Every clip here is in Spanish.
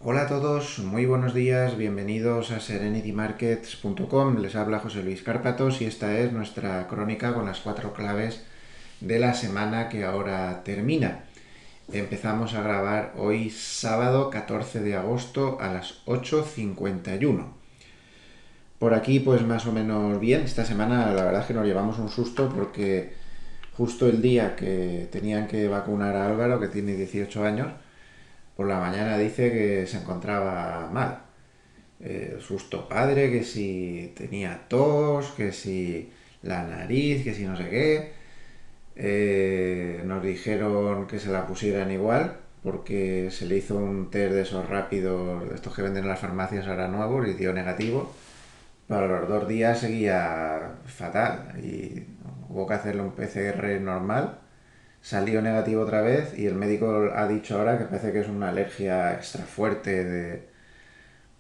Hola a todos, muy buenos días, bienvenidos a serenitymarkets.com. Les habla José Luis Cárpatos y esta es nuestra crónica con las 4 claves de la semana que ahora termina. Empezamos a grabar hoy sábado 14 de agosto a las 8:51. Por aquí pues más o menos bien. Esta semana la verdad es que nos llevamos un susto porque justo el día que tenían que vacunar a Álvaro, que tiene 18 años, por la mañana dice que se encontraba mal. Susto padre, que si tenía tos, que si la nariz, que si no sé qué. Nos dijeron que se la pusieran igual, porque se le hizo un test de esos rápidos, de estos que venden en las farmacias ahora nuevos, y dio negativo. Pero a los 2 días seguía fatal y hubo que hacerle un PCR normal. Salió negativo otra vez y el médico ha dicho ahora que parece que es una alergia extra fuerte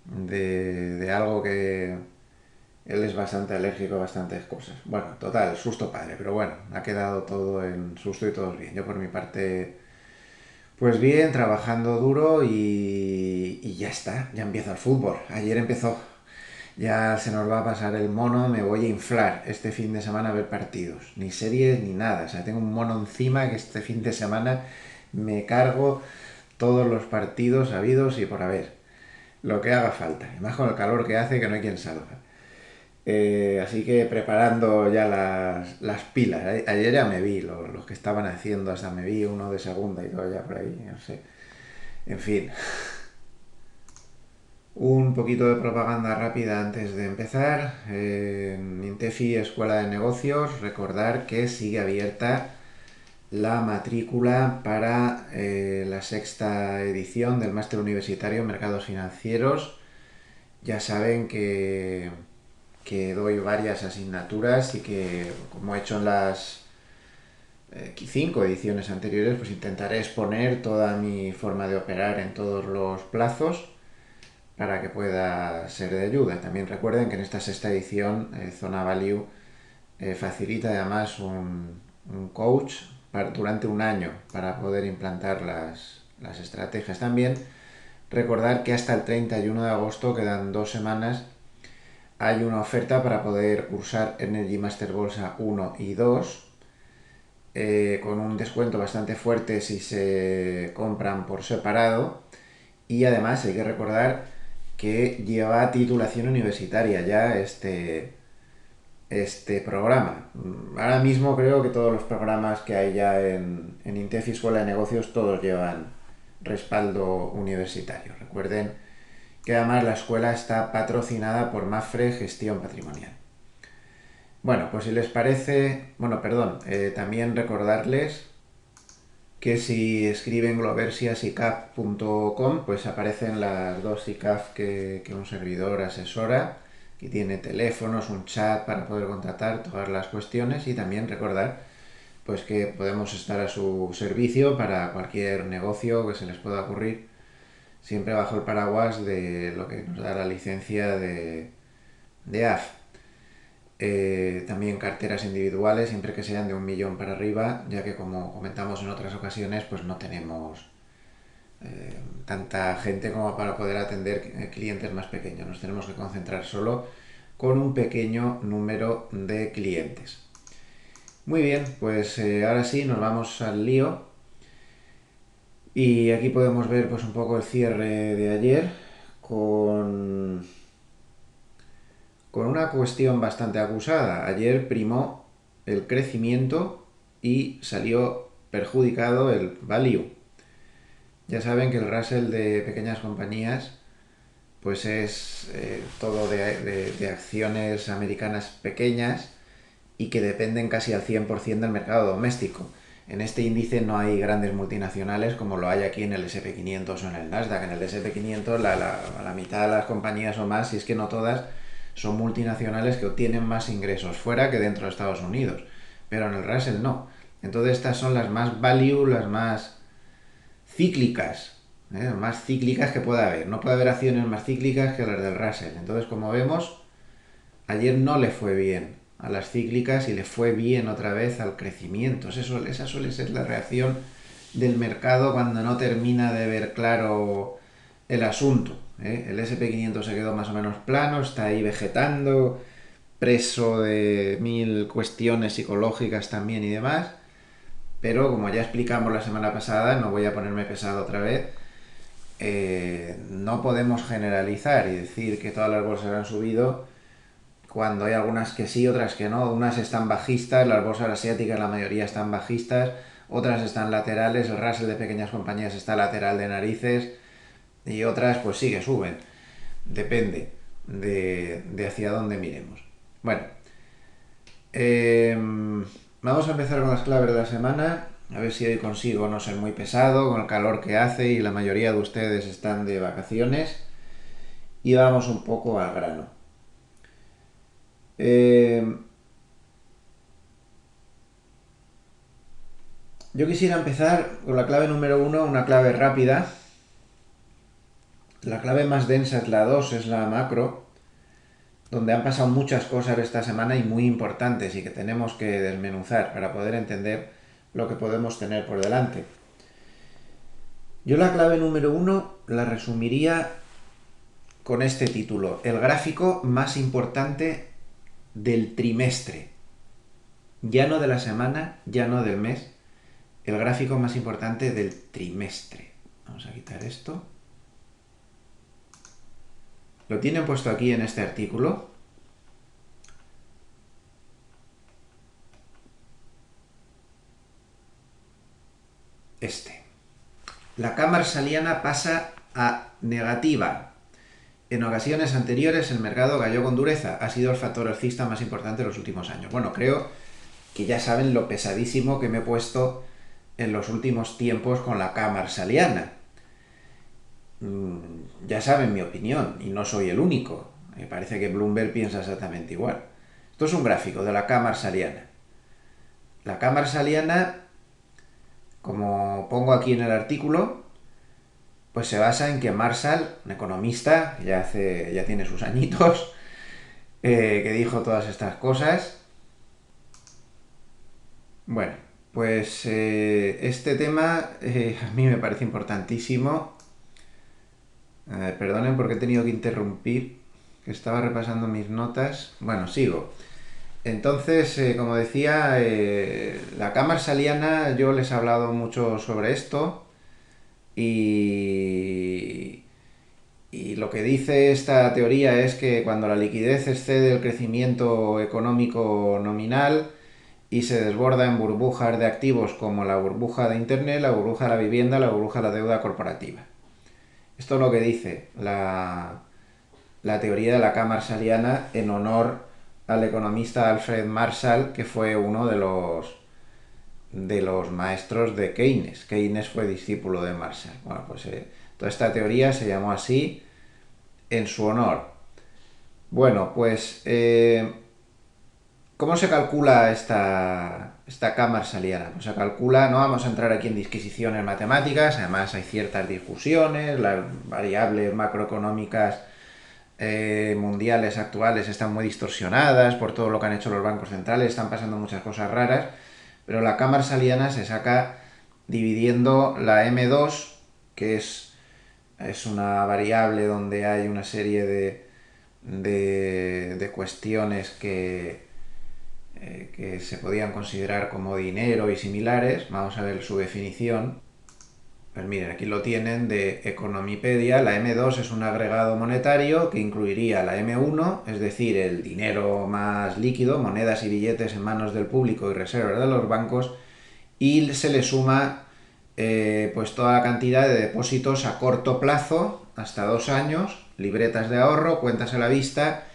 de algo que él es bastante alérgico a bastantes cosas. Bueno, total, susto padre, pero bueno, ha quedado todo en susto y todo bien. Yo por mi parte, pues bien, trabajando duro y ya está, ya empieza el fútbol. Ayer empezó, ya se nos va a pasar el mono, me voy a inflar este fin de semana a ver partidos. Ni series ni nada, o sea, tengo un mono encima que este fin de semana me cargo todos los partidos habidos y por haber. Lo que haga falta, y más con el calor que hace que no hay quien salga. Así que preparando ya las pilas. Ayer ya me vi los que estaban haciendo, hasta me vi uno de segunda y todo ya por ahí, no sé. En fin, un poquito de propaganda rápida antes de empezar. En Intefi Escuela de Negocios, recordar que sigue abierta la matrícula para la sexta edición del Máster Universitario en Mercados Financieros. Ya saben que doy varias asignaturas y que, como he hecho en las 5 ediciones anteriores, pues intentaré exponer toda mi forma de operar en todos los plazos para que pueda ser de ayuda. También recuerden que en esta sexta edición Zona Value facilita además un coach durante un año para poder implantar las estrategias. También recordar que hasta el 31 de agosto quedan 2 semanas. Hay una oferta para poder cursar Energy Master Bolsa 1 y 2 con un descuento bastante fuerte si se compran por separado. Y además hay que recordar que lleva titulación universitaria ya este programa. Ahora mismo creo que todos los programas que hay ya en Intefi Escuela de Negocios todos llevan respaldo universitario. Recuerden que además la escuela está patrocinada por Mafre Gestión Patrimonial. Bueno, pues si les parece, bueno, perdón, también recordarles que si escriben gloversiasicaf.com pues aparecen las dos ICAF que un servidor asesora, que tiene teléfonos, un chat para poder contratar todas las cuestiones, y también recordar pues que podemos estar a su servicio para cualquier negocio que se les pueda ocurrir, siempre bajo el paraguas de lo que nos da la licencia de AF. También carteras individuales, siempre que sean de 1 millón para arriba, ya que como comentamos en otras ocasiones, pues no tenemos tanta gente como para poder atender clientes más pequeños. Nos tenemos que concentrar solo con un pequeño número de clientes. Muy bien, pues ahora sí, nos vamos al lío. Y aquí podemos ver pues un poco el cierre de ayer con una cuestión bastante acusada. Ayer primó el crecimiento y salió perjudicado el value. Ya saben que el Russell de pequeñas compañías pues es todo de acciones americanas pequeñas y que dependen casi al 100% del mercado doméstico. En este índice no hay grandes multinacionales como lo hay aquí en el S&P 500 o en el Nasdaq. En el S&P 500 la mitad de las compañías o más, si es que no todas, son multinacionales que obtienen más ingresos fuera que dentro de Estados Unidos. Pero en el Russell no. Entonces estas son las más value, las más cíclicas, más cíclicas que pueda haber. No puede haber acciones más cíclicas que las del Russell. Entonces, como vemos, ayer no le fue bien a las cíclicas y le fue bien otra vez al crecimiento. Esa suele ser la reacción del mercado cuando no termina de ver claro el asunto, ¿eh? El SP500 se quedó más o menos plano, está ahí vegetando, preso de mil cuestiones psicológicas también y demás, pero como ya explicamos la semana pasada, no voy a ponerme pesado otra vez, no podemos generalizar y decir que todas las bolsas han subido cuando hay algunas que sí, otras que no. Unas están bajistas, las bolsas asiáticas la mayoría están bajistas, otras están laterales, el Russell de pequeñas compañías está lateral de narices y otras pues sí que suben. Depende de hacia dónde miremos. Bueno, eh, vamos a empezar con las claves de la semana. A ver si hoy consigo no ser muy pesado con el calor que hace y la mayoría de ustedes están de vacaciones. Y vamos un poco al grano. Eh, yo quisiera empezar con la clave número uno, una clave rápida. La clave más densa es la 2, es la macro, donde han pasado muchas cosas esta semana y muy importantes y que tenemos que desmenuzar para poder entender lo que podemos tener por delante. Yo la clave número uno la resumiría con este título: el gráfico más importante del trimestre. Ya no de la semana, ya no del mes, el gráfico más importante del trimestre. Vamos a quitar esto. Lo tienen puesto aquí en este artículo. La K marshalliana pasa a negativa. En ocasiones anteriores el mercado cayó con dureza. Ha sido el factor alcista más importante de los últimos años. Bueno, creo que ya saben lo pesadísimo que me he puesto en los últimos tiempos con la K marshalliana. Ya saben mi opinión y no soy el único. Me parece que Bloomberg piensa exactamente igual. Esto es un gráfico de la K marshalliana. La K marshalliana, como pongo aquí en el artículo, pues se basa en que Marshall, un economista, que ya tiene sus añitos, que dijo todas estas cosas. Bueno, pues este tema a mí me parece importantísimo. Perdonen porque he tenido que interrumpir, que estaba repasando mis notas. Bueno, sigo. Entonces, como decía, la K marshalliana, yo les he hablado mucho sobre esto y, y lo que dice esta teoría es que cuando la liquidez excede el crecimiento económico nominal y se desborda en burbujas de activos como la burbuja de Internet, la burbuja de la vivienda, la burbuja de la deuda corporativa. Esto es lo que dice la teoría de la K marshalliana en honor al economista Alfred Marshall, que fue uno de los maestros de Keynes. Keynes fue discípulo de Marshall. Bueno, pues toda esta teoría se llamó así en su honor. Bueno, pues ¿cómo se calcula esta K marshalliana? Pues se calcula, no vamos a entrar aquí en disquisiciones matemáticas, además hay ciertas discusiones, las variables macroeconómicas mundiales actuales están muy distorsionadas por todo lo que han hecho los bancos centrales, están pasando muchas cosas raras, pero la K marshalliana se saca dividiendo la M2, que es una variable donde hay una serie de cuestiones que se podían considerar como dinero y similares. Vamos a ver su definición. Pues miren, aquí lo tienen de Economipedia. La M2 es un agregado monetario que incluiría la M1, es decir, el dinero más líquido, monedas y billetes en manos del público y reservas de los bancos, y se le suma pues toda la cantidad de depósitos a corto plazo, hasta 2 años, libretas de ahorro, cuentas a la vista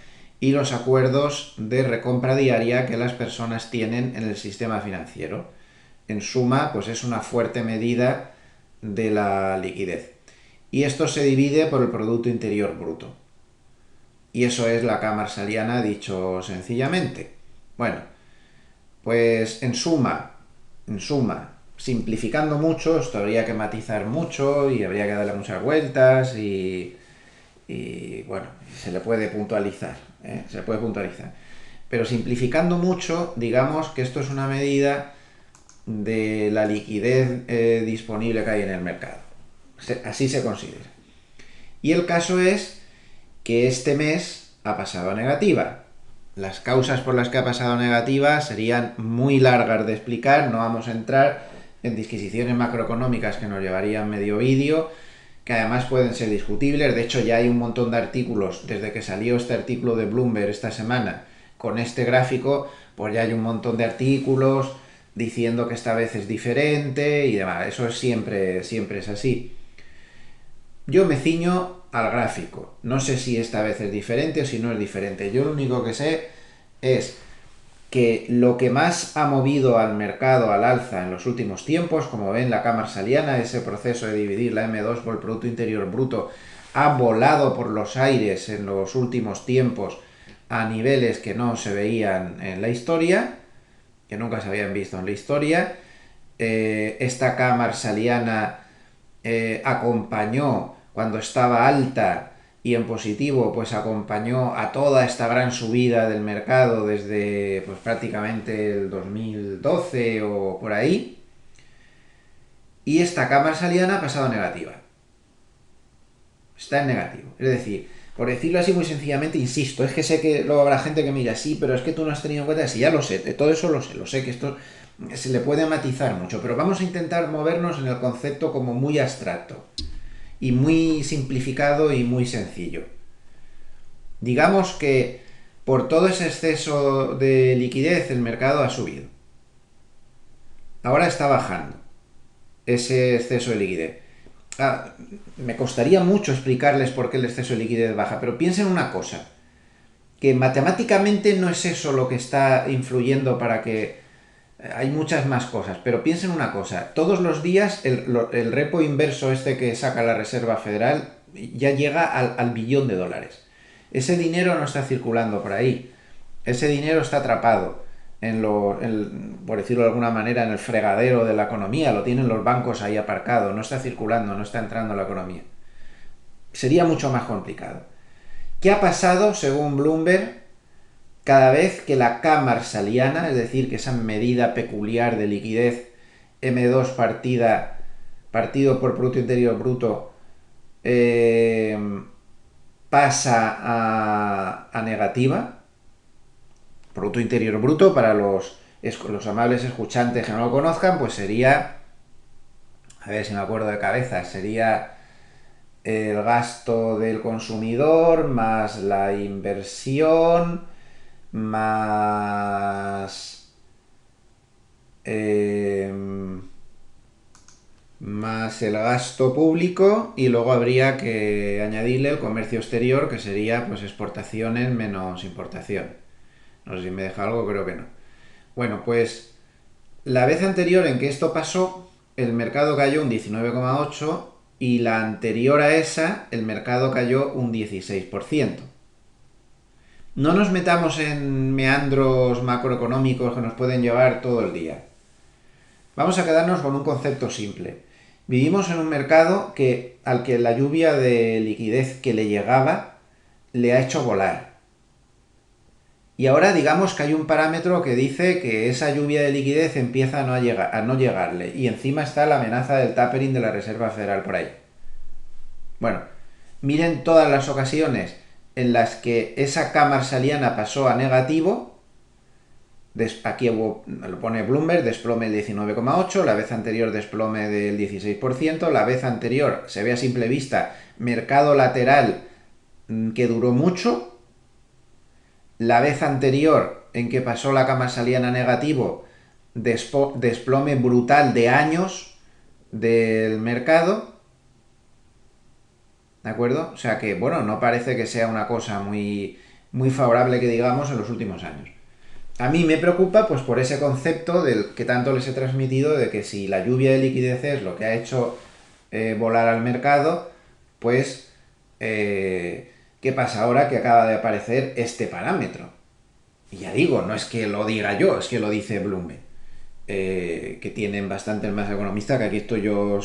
y los acuerdos de recompra diaria que las personas tienen en el sistema financiero. En suma, pues es una fuerte medida de la liquidez. Y esto se divide por el Producto Interior Bruto. Y eso es la K marshalliana dicho sencillamente. Bueno, pues en suma, simplificando mucho, esto habría que matizar mucho y habría que darle muchas vueltas y bueno, se le puede puntualizar, se puede puntualizar. Pero simplificando mucho, digamos que esto es una medida de la liquidez disponible que hay en el mercado. Así se considera. Y el caso es que este mes ha pasado a negativa. Las causas por las que ha pasado a negativa serían muy largas de explicar, no vamos a entrar en disquisiciones macroeconómicas que nos llevarían medio vídeo, que además pueden ser discutibles. De hecho, ya hay un montón de artículos, desde que salió este artículo de Bloomberg esta semana con este gráfico, pues ya hay un montón de artículos diciendo que esta vez es diferente y demás. Eso siempre es así. Yo me ciño al gráfico. No sé si esta vez es diferente o si no es diferente. Yo lo único que sé es que lo que más ha movido al mercado al alza en los últimos tiempos, como ven la cámara marsaliana, ese proceso de dividir la M2 por el Producto Interior Bruto, ha volado por los aires en los últimos tiempos a niveles que no se veían en la historia, que nunca se habían visto en la historia. Esta cámara marsaliana acompañó cuando estaba alta y en positivo, pues acompañó a toda esta gran subida del mercado desde pues prácticamente el 2012 o por ahí. Y esta cámara marsaliana ha pasado a negativa. Está en negativo. Es decir, por decirlo así muy sencillamente, insisto, es que sé que luego habrá gente que me dirá, sí, pero es que tú no has tenido en cuenta, sí, ya lo sé, de todo eso lo sé que esto se le puede matizar mucho, pero vamos a intentar movernos en el concepto como muy abstracto y muy simplificado y muy sencillo. Digamos que por todo ese exceso de liquidez el mercado ha subido. Ahora está bajando ese exceso de liquidez. Me costaría mucho explicarles por qué el exceso de liquidez baja, pero piensen una cosa, que matemáticamente no es eso lo que está influyendo para que... Hay muchas más cosas, pero piensen una cosa, todos los días el repo inverso este que saca la Reserva Federal ya llega al billón de dólares. Ese dinero no está circulando por ahí, ese dinero está atrapado por decirlo de alguna manera, en el fregadero de la economía, lo tienen los bancos ahí aparcado, no está circulando, no está entrando a la economía. Sería mucho más complicado. ¿Qué ha pasado, según Bloomberg, cada vez que la K marsaliana, es decir, que esa medida peculiar de liquidez M2 partido por Producto Interior Bruto, pasa a negativa? Producto Interior Bruto, para los amables escuchantes que no lo conozcan, pues sería, a ver si me acuerdo de cabeza, sería el gasto del consumidor más la inversión más más el gasto público, y luego habría que añadirle el comercio exterior, que sería pues exportaciones menos importación. No sé si me deja algo, creo que no. Bueno, pues la vez anterior en que esto pasó, el mercado cayó un 19,8% y la anterior a esa, el mercado cayó un 16%. No nos metamos en meandros macroeconómicos que nos pueden llevar todo el día. Vamos a quedarnos con un concepto simple. Vivimos en un mercado al que la lluvia de liquidez que le llegaba le ha hecho volar. Y ahora digamos que hay un parámetro que dice que esa lluvia de liquidez empieza a no llegarle. Y encima está la amenaza del tapering de la Reserva Federal por ahí. Bueno, miren todas las ocasiones en las que esa K marsaliana pasó a negativo. Aquí lo pone Bloomberg, desplome del 19,8%, la vez anterior desplome del 16%, la vez anterior se ve a simple vista mercado lateral que duró mucho, la vez anterior en que pasó la K marsaliana negativo, desplome brutal de años del mercado, ¿de acuerdo? O sea que, bueno, no parece que sea una cosa muy, muy favorable que digamos en los últimos años. A mí me preocupa pues por ese concepto del que tanto les he transmitido, de que si la lluvia de liquidez es lo que ha hecho volar al mercado, pues ¿qué pasa ahora que acaba de aparecer este parámetro? Y ya digo, no es que lo diga yo, es que lo dice Bloomberg, que tienen bastantes más economistas, que aquí estoy yo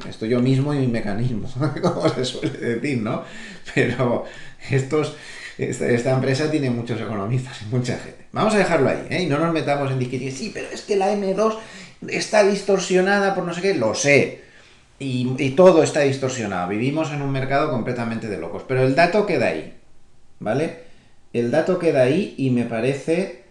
estoy yo mismo y mi mecanismo, como se suele decir, ¿no? Pero esta empresa tiene muchos economistas y mucha gente. Vamos a dejarlo ahí, ¿eh? Y no nos metamos en discutir, sí, pero es que la M2 está distorsionada por no sé qué, lo sé. y todo está distorsionado. Vivimos en un mercado completamente de locos. Pero el dato queda ahí, ¿vale? El dato queda ahí y me parece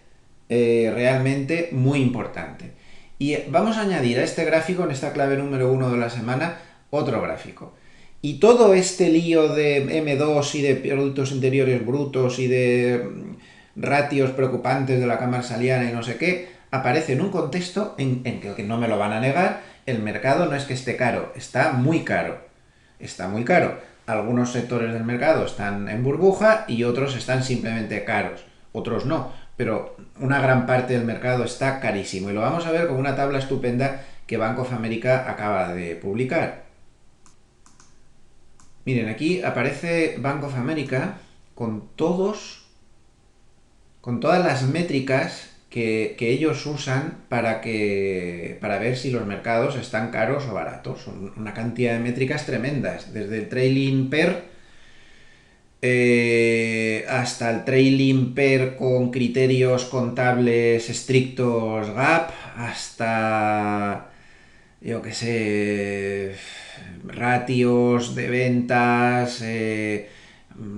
realmente muy importante. Y vamos a añadir a este gráfico, en esta clave número 1 de la semana, otro gráfico. Y todo este lío de M2 y de productos interiores brutos y de ratios preocupantes de la cámara saliana y no sé qué, aparece en un contexto en que no me lo van a negar, el mercado no es que esté caro, está muy caro. Está muy caro. Algunos sectores del mercado están en burbuja y otros están simplemente caros. Otros no, pero una gran parte del mercado está carísimo. Y lo vamos a ver con una tabla estupenda que Bank of America acaba de publicar. Miren, aquí aparece Bank of America con con todas las métricas que ellos usan para ver si los mercados están caros o baratos. Son una cantidad de métricas tremendas, desde el trailing PER hasta el trailing PER con criterios contables estrictos GAP, hasta, yo qué sé, ratios de ventas, el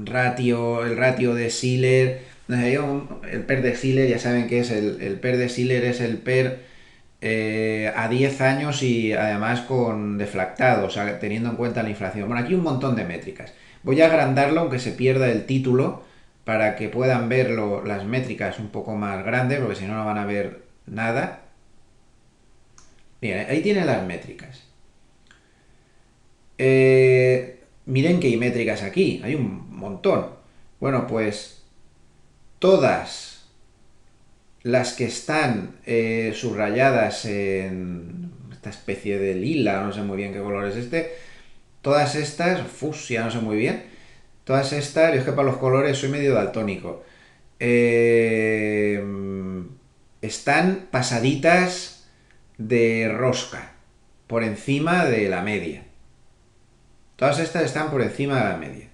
ratio de Shiller. El PER de Shiller, ya saben que es el PER de Shiller, es el PER a 10 años y además con deflactado, o sea, teniendo en cuenta la inflación. Bueno, aquí un montón de métricas. Voy a agrandarlo aunque se pierda el título para que puedan ver las métricas un poco más grandes, porque si no, no van a ver nada. Bien, ahí tienen las métricas. Miren que hay métricas aquí, hay un montón. Bueno, pues todas las que están subrayadas en esta especie de lila, no sé muy bien qué color es este, todas estas, fucsia, no sé muy bien, todas estas, yo es que para los colores soy medio daltónico, eh, están pasaditas de rosca, por encima de la media. Todas estas están por encima de la media.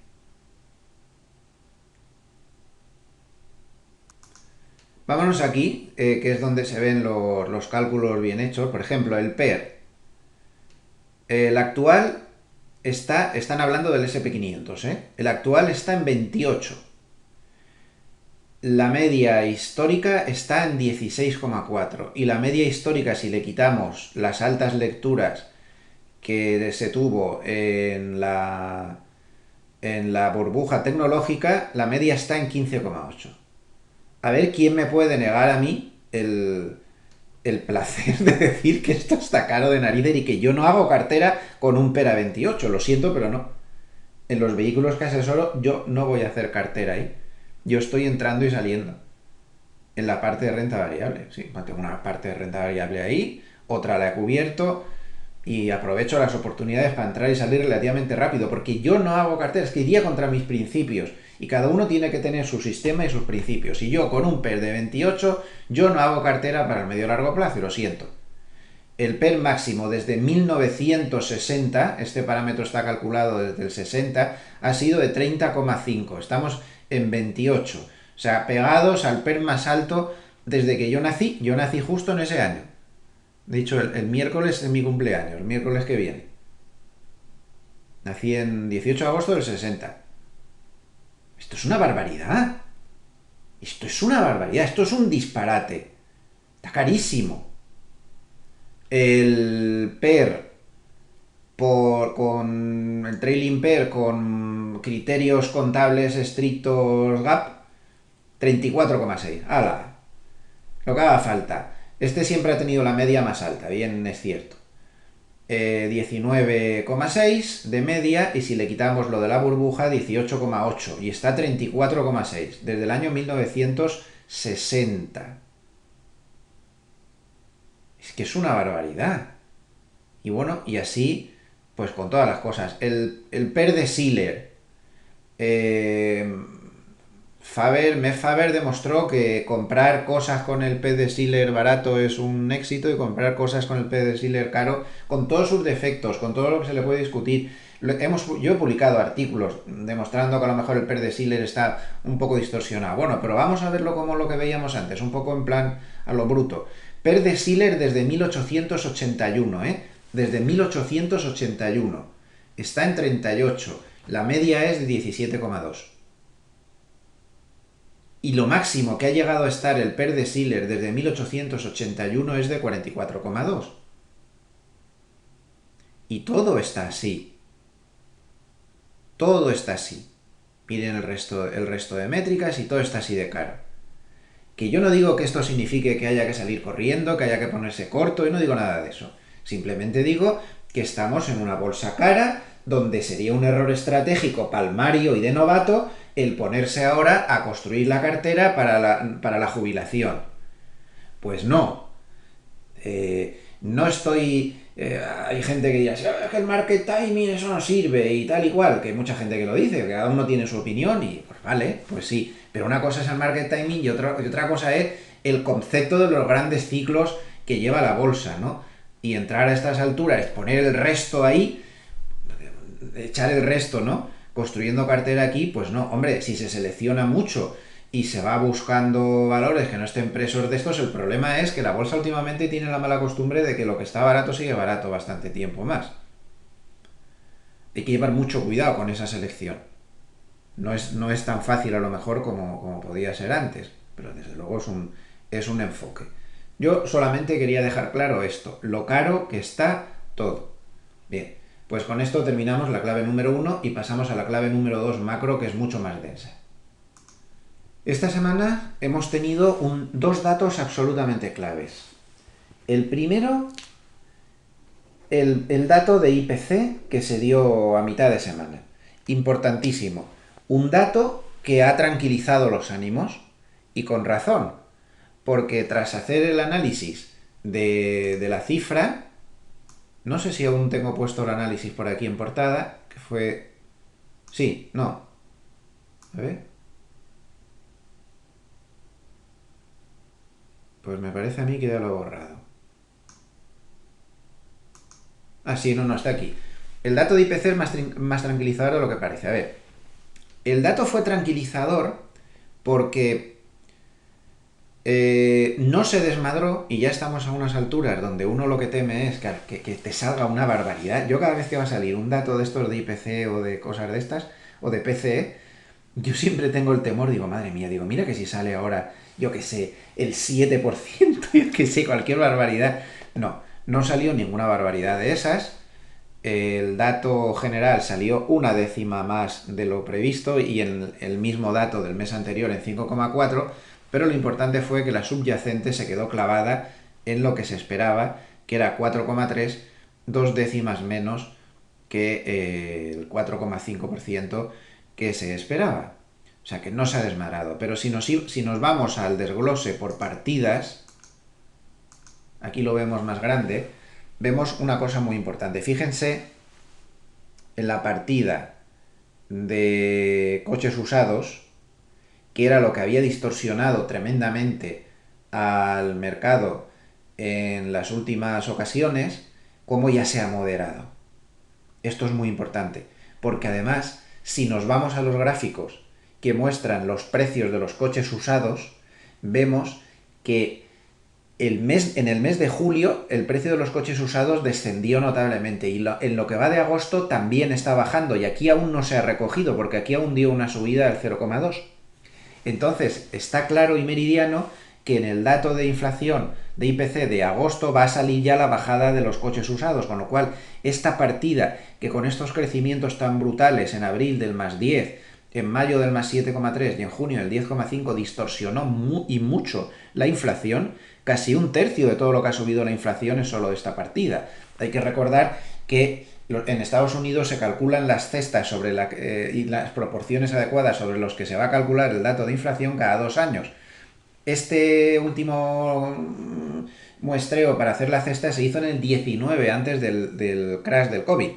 Vámonos aquí, que es donde se ven los cálculos bien hechos. Por ejemplo, el PER. El actual están hablando del SP500, ¿eh? El actual está en 28. La media histórica está en 16,4. Y la media histórica, si le quitamos las altas lecturas que se tuvo en la burbuja tecnológica, la media está en 15,8. A ver quién me puede negar a mí el placer de decir que esto está caro de narices y que yo no hago cartera con un Pera 28. Lo siento, pero no. En los vehículos que asesoro yo no voy a hacer cartera ahí. Yo estoy entrando y saliendo. En la parte de renta variable. Sí, tengo una parte de renta variable ahí, otra la he cubierto y aprovecho las oportunidades para entrar y salir relativamente rápido, porque yo no hago carteras, que iría contra mis principios. Y cada uno tiene que tener su sistema y sus principios. Y yo con un PER de 28, yo no hago cartera para el medio largo plazo, y lo siento. El PER máximo desde 1960, este parámetro está calculado desde el 60, ha sido de 30,5. Estamos en 28. O sea, pegados al PER más alto desde que yo nací. Yo nací justo en ese año. De hecho, el miércoles es mi cumpleaños, el miércoles que viene. Nací en 18 de agosto del 60. Esto es una barbaridad. Esto es una barbaridad. Esto es un disparate. Está carísimo. El PER con el trailing PER con criterios contables estrictos GAP 34,6. ¡Hala! Lo que haga falta. Este siempre ha tenido la media más alta, bien es cierto. 19,6 de media y si le quitamos lo de la burbuja 18,8 y está 34,6 desde el año 1960. Es que es una barbaridad. Y bueno, y así pues con todas las cosas. El PER de Shiller. Faber demostró que comprar cosas con el PER de Shiller barato es un éxito y comprar cosas con el PER de Shiller caro, con todos sus defectos, con todo lo que se le puede discutir. Yo he publicado artículos demostrando que a lo mejor el PER de Shiller está un poco distorsionado. Bueno, pero vamos a verlo como lo que veíamos antes, un poco en plan a lo bruto. PER de Shiller desde 1881, ¿eh? desde 1881. Está en 38. La media es de 17,2. Y lo máximo que ha llegado a estar el PER de Shiller desde 1881 es de 44,2. Y todo está así. Todo está así. Miren el resto de métricas y todo está así de caro. Que yo no digo que esto signifique que haya que salir corriendo, que haya que ponerse corto, y no digo nada de eso. Simplemente digo que estamos en una bolsa cara donde sería un error estratégico palmario y de novato el ponerse ahora a construir la cartera para la jubilación. Pues no. No estoy... hay gente que dice, es que el market timing eso no sirve y tal y cual, que hay mucha gente que lo dice, que cada uno tiene su opinión y pues vale, pues sí, pero una cosa es el market timing y otra cosa es el concepto de los grandes ciclos que lleva la bolsa, ¿no? Y entrar a estas alturas, poner el resto ahí, echar el resto, ¿no? Construyendo cartera aquí, pues no, hombre, si se selecciona mucho y se va buscando valores que no estén presos de estos, el problema es que la bolsa últimamente tiene la mala costumbre de que lo que está barato sigue barato bastante tiempo más. Hay que llevar mucho cuidado con esa selección. No es tan fácil a lo mejor como podía ser antes, pero desde luego es un enfoque. Yo solamente quería dejar claro esto, lo caro que está todo. Bien, pues con esto terminamos la clave número 1 y pasamos a la clave número 2 macro, que es mucho más densa. Esta semana hemos tenido dos datos absolutamente claves. El primero, el dato de IPC que se dio a mitad de semana. Importantísimo. Un dato que ha tranquilizado los ánimos y con razón, porque tras hacer el análisis de la cifra, no sé si aún tengo puesto el análisis por aquí en portada, que fue... Sí, no. A ver. Pues me parece a mí que ya lo he borrado. Ah, sí, no, está aquí. El dato de IPC es más tranquilizador de lo que parece. A ver, el dato fue tranquilizador porque no se desmadró y ya estamos a unas alturas donde uno lo que teme es que te salga una barbaridad. Yo cada vez que va a salir un dato de estos de IPC o de cosas de estas, o de PCE, yo siempre tengo el temor, digo, madre mía, digo, mira que si sale ahora, yo que sé, el 7%, yo que sé, cualquier barbaridad. No salió ninguna barbaridad de esas. El dato general salió una décima más de lo previsto y el mismo dato del mes anterior en 5,4, pero lo importante fue que la subyacente se quedó clavada en lo que se esperaba, que era 4,3, dos décimas menos que el 4,5% que se esperaba. O sea que no se ha desmadrado. Pero si nos vamos al desglose por partidas, aquí lo vemos más grande, vemos una cosa muy importante. Fíjense en la partida de coches usados, que era lo que había distorsionado tremendamente al mercado en las últimas ocasiones, cómo ya se ha moderado. Esto es muy importante, porque además, si nos vamos a los gráficos que muestran los precios de los coches usados, vemos que en el mes de julio el precio de los coches usados descendió notablemente y en lo que va de agosto también está bajando y aquí aún no se ha recogido porque aquí aún dio una subida del 0,2. Entonces está claro y meridiano que en el dato de inflación de IPC de agosto va a salir ya la bajada de los coches usados, con lo cual esta partida que con estos crecimientos tan brutales en abril del más 10, en mayo del más 7,3 y en junio del 10,5 distorsionó y mucho la inflación, casi un tercio de todo lo que ha subido la inflación es solo esta partida. Hay que recordar que en Estados Unidos se calculan las cestas y las proporciones adecuadas sobre los que se va a calcular el dato de inflación cada 2 años. Este último muestreo para hacer la cesta se hizo en el 19, antes del crash del COVID.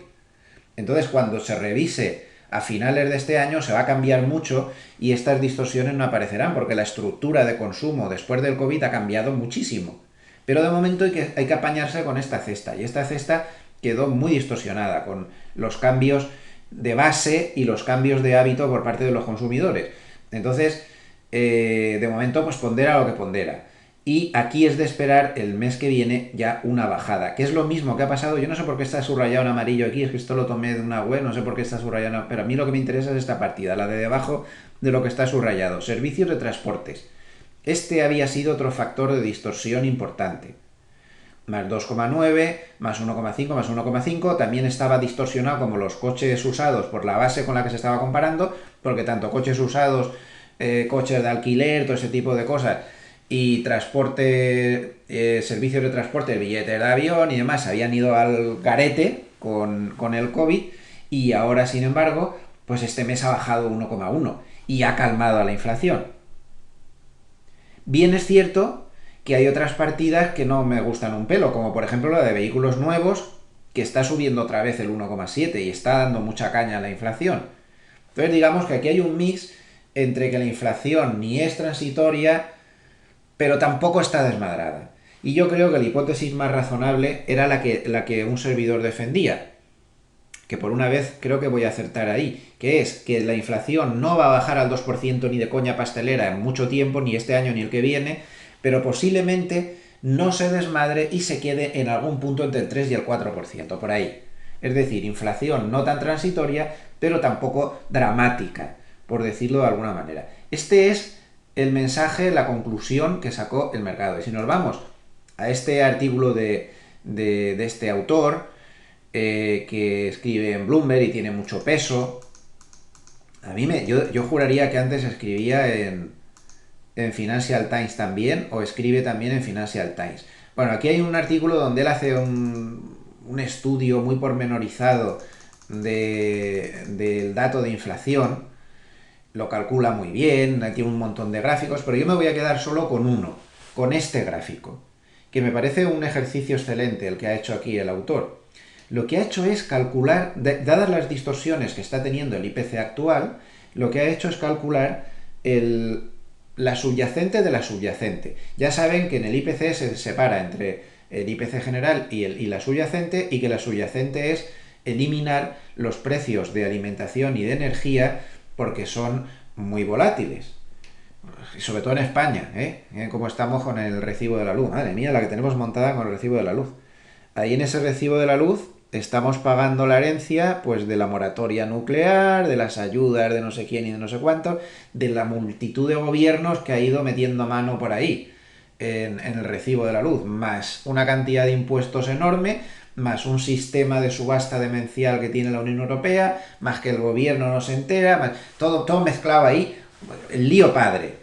Entonces, cuando se revise a finales de este año, se va a cambiar mucho y estas distorsiones no aparecerán, porque la estructura de consumo después del COVID ha cambiado muchísimo. Pero de momento hay que apañarse con esta cesta, y esta cesta quedó muy distorsionada con los cambios de base y los cambios de hábito por parte de los consumidores. Entonces, de momento, pues pondera lo que pondera. y aquí es de esperar el mes que viene ya una bajada, que es lo mismo que ha pasado. Yo no sé por qué está subrayado en amarillo aquí, es que esto lo tomé de una web, no sé por qué está subrayado, pero a mí lo que me interesa es esta partida, la de debajo de lo que está subrayado, servicios de transportes. Este había sido otro factor de distorsión importante. Más 2,9, más 1,5, más 1,5, también estaba distorsionado como los coches usados por la base con la que se estaba comparando, porque tanto coches usados, coches de alquiler, todo ese tipo de cosas, y transporte, servicios de transporte, billetes de avión y demás, habían ido al garete con el COVID, y ahora, sin embargo, pues este mes ha bajado 1,1 y ha calmado a la inflación. Bien es cierto que hay otras partidas que no me gustan un pelo, como por ejemplo la de vehículos nuevos, que está subiendo otra vez el 1,7 y está dando mucha caña a la inflación. Entonces digamos que aquí hay un mix entre que la inflación ni es transitoria, pero tampoco está desmadrada. Y yo creo que la hipótesis más razonable era la que un servidor defendía, que por una vez creo que voy a acertar ahí, que es que la inflación no va a bajar al 2% ni de coña pastelera en mucho tiempo, ni este año ni el que viene, pero posiblemente no se desmadre y se quede en algún punto entre el 3 y el 4%, por ahí. Es decir, inflación no tan transitoria, pero tampoco dramática, por decirlo de alguna manera. Este es el mensaje, la conclusión que sacó el mercado. Y si nos vamos a este artículo de este autor, que escribe en Bloomberg y tiene mucho peso. Yo juraría que antes escribía en Financial Times también, o escribe también en Financial Times. Bueno, aquí hay un artículo donde él hace un estudio muy pormenorizado del dato de inflación, lo calcula muy bien, tiene un montón de gráficos, pero yo me voy a quedar solo con uno, con este gráfico, que me parece un ejercicio excelente el que ha hecho aquí el autor. Lo que ha hecho es calcular, dadas las distorsiones que está teniendo el IPC actual, lo que ha hecho es calcular la subyacente de la subyacente. Ya saben que en el IPC se separa entre el IPC general y la subyacente, y que la subyacente es eliminar los precios de alimentación y de energía porque son muy volátiles. Y sobre todo en España, como estamos con el recibo de la luz. Madre mía, la que tenemos montada con el recibo de la luz. Ahí en ese recibo de la luz estamos pagando la herencia pues de la moratoria nuclear, de las ayudas de no sé quién y de no sé cuánto, de la multitud de gobiernos que ha ido metiendo mano por ahí en el recibo de la luz, más una cantidad de impuestos enorme, más un sistema de subasta demencial que tiene la Unión Europea, más que el gobierno no se entera, más, todo mezclado ahí, el lío padre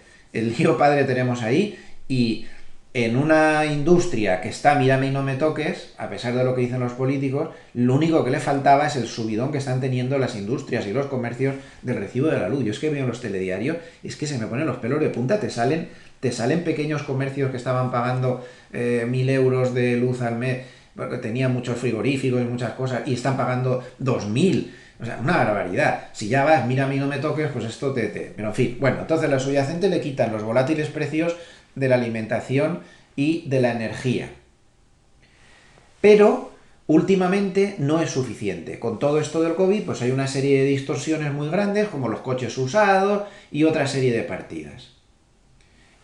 tenemos ahí. Y en una industria que está mírame y no me toques, a pesar de lo que dicen los políticos, lo único que le faltaba es el subidón que están teniendo las industrias y los comercios del recibo de la luz. Yo es que veo en los telediarios, es que se me ponen los pelos de punta, te salen pequeños comercios que estaban pagando 1.000 euros de luz al mes, porque tenían muchos frigoríficos y muchas cosas, y están pagando 2.000. O sea, una barbaridad. Si ya vas, mira a mí no me toques, pues esto Pero en fin, bueno, entonces la subyacente le quitan los volátiles precios de la alimentación y de la energía. Pero últimamente no es suficiente. Con todo esto del COVID, pues hay una serie de distorsiones muy grandes, como los coches usados y otra serie de partidas.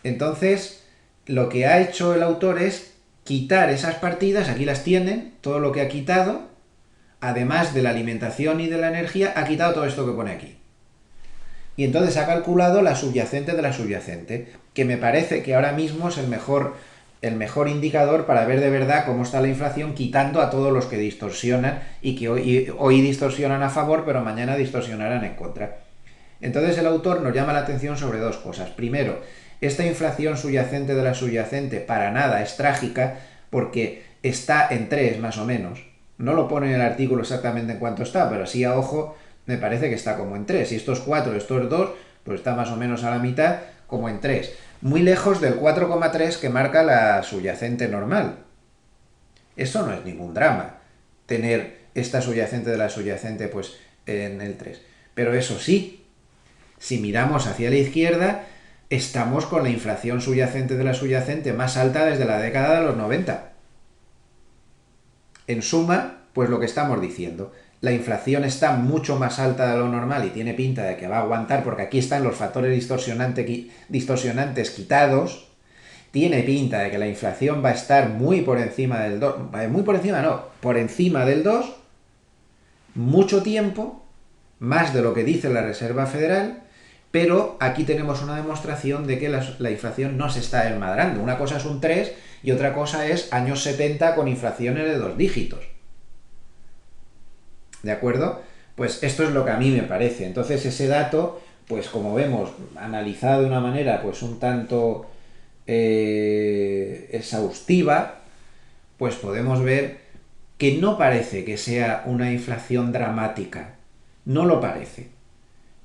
Entonces, lo que ha hecho el autor es quitar esas partidas, aquí las tienen, todo lo que ha quitado, además de la alimentación y de la energía, ha quitado todo esto que pone aquí. Y entonces ha calculado la subyacente de la subyacente, que me parece que ahora mismo es el mejor indicador para ver de verdad cómo está la inflación, quitando a todos los que distorsionan y que hoy distorsionan a favor, pero mañana distorsionarán en contra. Entonces el autor nos llama la atención sobre dos cosas. Primero, esta inflación subyacente de la subyacente para nada es trágica, porque está en 3 más o menos. No lo pone en el artículo exactamente en cuánto está, pero así a ojo me parece que está como en 3. Y estos 4, estos 2, pues está más o menos a la mitad, como en 3. Muy lejos del 4,3 que marca la subyacente normal. Eso no es ningún drama, tener esta subyacente de la subyacente pues en el 3. Pero eso sí, si miramos hacia la izquierda, estamos con la inflación subyacente de la subyacente más alta desde la década de los 90. En suma, pues lo que estamos diciendo, la inflación está mucho más alta de lo normal y tiene pinta de que va a aguantar, porque aquí están los factores distorsionantes quitados, tiene pinta de que la inflación va a estar muy por encima del 2, muy por encima no, por encima del 2, mucho tiempo, más de lo que dice la Reserva Federal, pero aquí tenemos una demostración de que la inflación no se está desmadrando. Una cosa es un 3 y otra cosa es años 70 con inflaciones de 2 dígitos. ¿De acuerdo? Pues esto es lo que a mí me parece. Entonces ese dato, pues como vemos, analizado de una manera pues un tanto exhaustiva, pues podemos ver que no parece que sea una inflación dramática. No lo parece.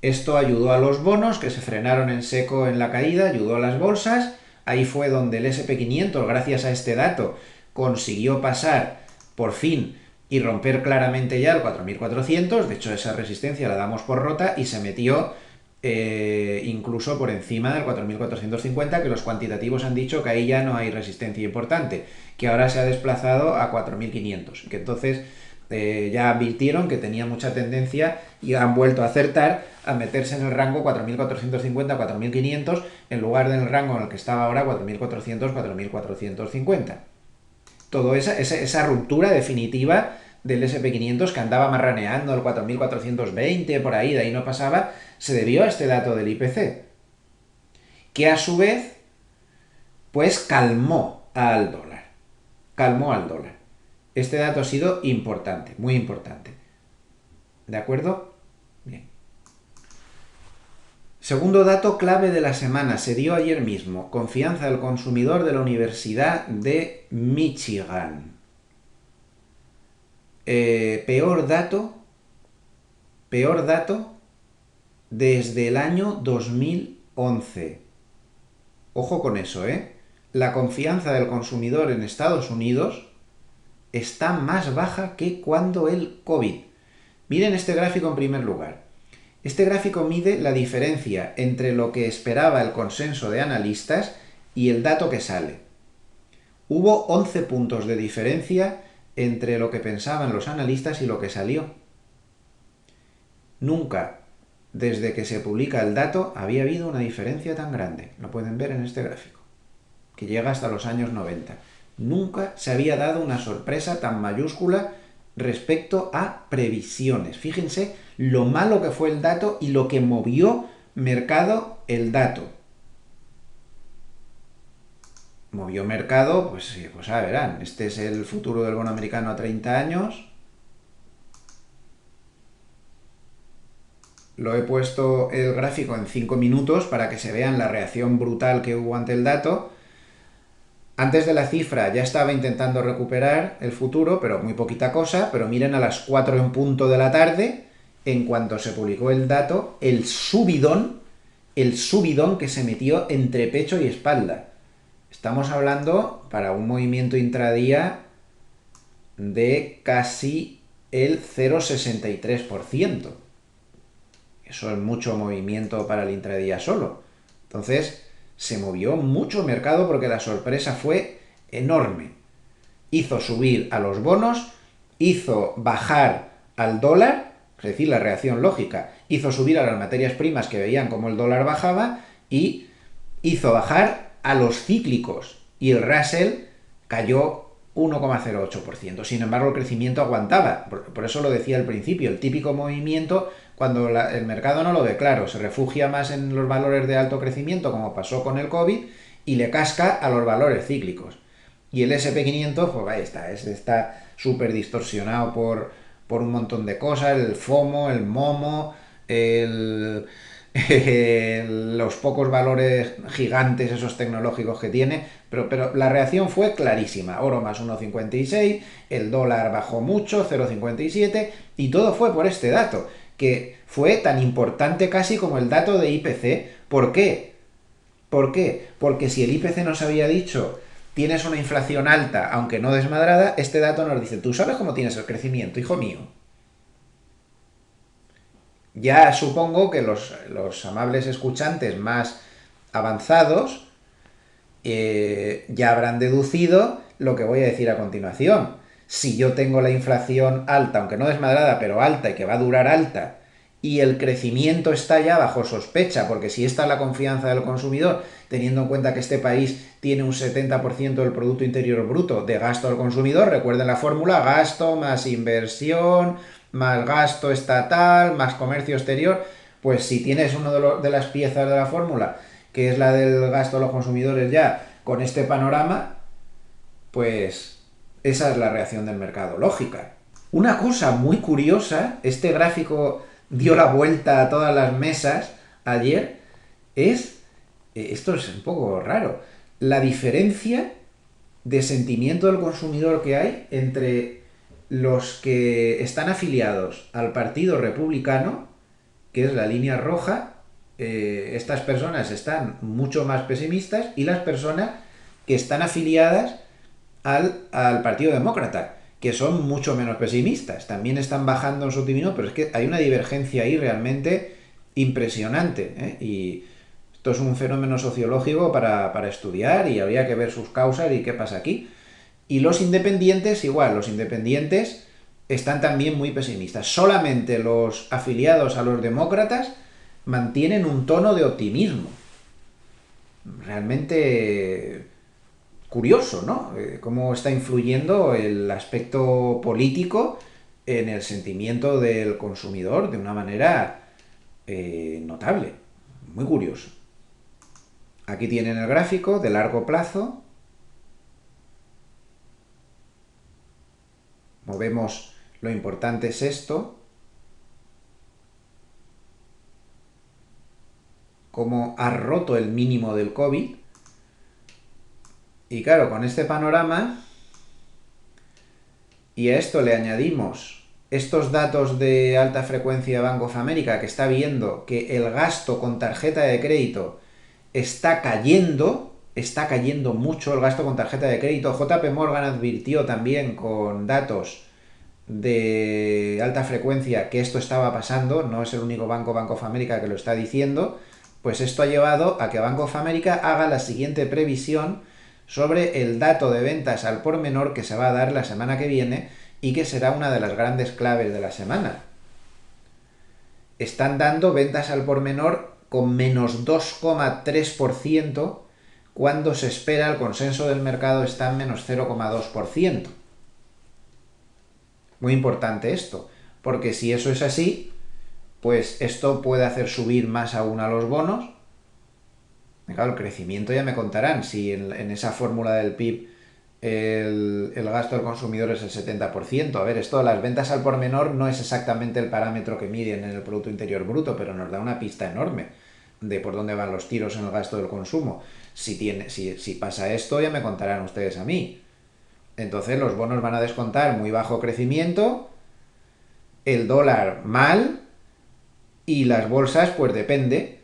Esto ayudó a los bonos, que se frenaron en seco en la caída, ayudó a las bolsas. Ahí fue donde el SP500, gracias a este dato, consiguió pasar por fin y romper claramente ya el 4.400. De hecho, esa resistencia la damos por rota y se metió incluso por encima del 4.450, que los cuantitativos han dicho que ahí ya no hay resistencia importante, que ahora se ha desplazado a 4.500, que entonces ya advirtieron que tenía mucha tendencia y han vuelto a acertar a meterse en el rango 4.450-4.500 en lugar del rango en el que estaba ahora 4.400-4.450. Toda esa ruptura definitiva del SP500 que andaba marraneando el 4.420 por ahí, de ahí no pasaba, se debió a este dato del IPC, que a su vez pues calmó al dólar. Calmó al dólar. Este dato ha sido importante, muy importante. ¿De acuerdo? Bien. Segundo dato clave de la semana, se dio ayer mismo. Confianza del consumidor de la Universidad de Michigan. Peor dato desde el año 2011. Ojo con eso, ¿eh? La confianza del consumidor en Estados Unidos está más baja que cuando el COVID. Miren este gráfico en primer lugar. Este gráfico mide la diferencia entre lo que esperaba el consenso de analistas y el dato que sale. Hubo 11 puntos de diferencia entre lo que pensaban los analistas y lo que salió. Nunca, desde que se publica el dato, había habido una diferencia tan grande. Lo pueden ver en este gráfico, que llega hasta los años 90. Nunca se había dado una sorpresa tan mayúscula respecto a previsiones. Fíjense lo malo que fue el dato y lo que movió mercado el dato. Movió mercado, pues verán, este es el futuro del bono americano a 30 años. Lo he puesto el gráfico en 5 minutos para que se vean la reacción brutal que hubo ante el dato. Antes de la cifra ya estaba intentando recuperar el futuro, pero muy poquita cosa. Pero miren a las 4 en punto de la tarde, en cuanto se publicó el dato, el subidón que se metió entre pecho y espalda. Estamos hablando, para un movimiento intradía, de casi el 0,63%. Eso es mucho movimiento para el intradía solo. Entonces, se movió mucho mercado porque la sorpresa fue enorme. Hizo subir a los bonos, hizo bajar al dólar, es decir, la reacción lógica, hizo subir a las materias primas que veían como el dólar bajaba y hizo bajar a los cíclicos y el Russell cayó 1,08%. Sin embargo, el crecimiento aguantaba. Por eso lo decía al principio, el típico movimiento cuando el mercado no lo ve claro, se refugia más en los valores de alto crecimiento, como pasó con el COVID, y le casca a los valores cíclicos. Y el SP500, pues ahí está súper distorsionado por un montón de cosas, el FOMO, el MOMO, los pocos valores gigantes esos tecnológicos que tiene, pero la reacción fue clarísima. Oro más 1,56, el dólar bajó mucho, 0,57, y todo fue por este dato, que fue tan importante casi como el dato de IPC. ¿Por qué? ¿Por qué? Porque si el IPC nos había dicho tienes una inflación alta, aunque no desmadrada, este dato nos dice, ¿tú sabes cómo tienes el crecimiento, hijo mío? Ya supongo que los amables escuchantes más avanzados ya habrán deducido lo que voy a decir a continuación. Si yo tengo la inflación alta, aunque no desmadrada, pero alta y que va a durar alta, y el crecimiento está ya bajo sospecha, porque si esta es la confianza del consumidor, teniendo en cuenta que este país tiene un 70% del Producto Interior Bruto de gasto al consumidor, recuerden la fórmula, gasto más inversión, más gasto estatal, más comercio exterior, pues si tienes una de las piezas de la fórmula, que es la del gasto a los consumidores ya, con este panorama, pues esa es la reacción del mercado, lógica. Una cosa muy curiosa, este gráfico dio la vuelta a todas las mesas ayer, es, esto es un poco raro, la diferencia de sentimiento del consumidor que hay entre los que están afiliados al Partido Republicano, que es la línea roja, estas personas están mucho más pesimistas, y las personas que están afiliadas al Partido Demócrata, que son mucho menos pesimistas. También están bajando en su opinión, pero es que hay una divergencia ahí realmente impresionante, ¿eh? Y esto es un fenómeno sociológico para estudiar, y habría que ver sus causas y qué pasa aquí. Y los independientes, igual, los independientes están también muy pesimistas. Solamente los afiliados a los demócratas mantienen un tono de optimismo. Realmente curioso, ¿no? Cómo está influyendo el aspecto político en el sentimiento del consumidor de una manera notable. Muy curioso. Aquí tienen el gráfico de largo plazo. Como vemos, lo importante es esto, cómo ha roto el mínimo del COVID. Y claro, con este panorama, y a esto le añadimos estos datos de alta frecuencia de Bank of America, que está viendo que el gasto con tarjeta de crédito está cayendo mucho el gasto con tarjeta de crédito. JP Morgan advirtió también con datos de alta frecuencia que esto estaba pasando, no es el único banco, Bank of America, que lo está diciendo. Pues esto ha llevado a que Bank of America haga la siguiente previsión sobre el dato de ventas al por menor que se va a dar la semana que viene, y que será una de las grandes claves de la semana. Están dando ventas al por menor con menos 2,3%, cuando se espera, el consenso del mercado está en menos 0,2%. Muy importante esto, porque si eso es así, pues esto puede hacer subir más aún a los bonos. Claro, el crecimiento ya me contarán, si en esa fórmula del PIB el gasto del consumidor es el 70%. A ver, esto de las ventas al por menor no es exactamente el parámetro que miden en el Producto Interior Bruto, pero nos da una pista enorme de por dónde van los tiros en el gasto del consumo. Si pasa esto, ya me contarán ustedes a mí. Entonces los bonos van a descontar muy bajo crecimiento, el dólar mal, y las bolsas, pues depende.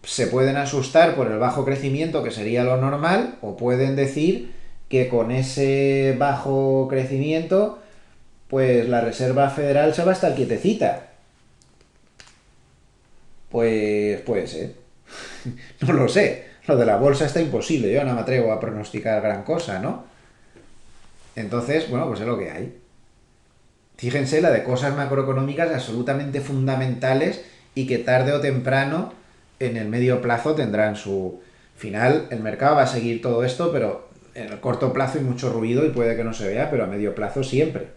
Se pueden asustar por el bajo crecimiento, que sería lo normal, o pueden decir que con ese bajo crecimiento, pues la Reserva Federal se va a estar quietecita. Pues puede ser. No lo sé. Lo de la bolsa está imposible. Yo no me atrevo a pronosticar gran cosa, ¿no? Entonces, bueno, pues es lo que hay. Fíjense la de cosas macroeconómicas absolutamente fundamentales, y que tarde o temprano en el medio plazo tendrán su final. El mercado va a seguir todo esto, pero en el corto plazo hay mucho ruido y puede que no se vea, pero a medio plazo siempre.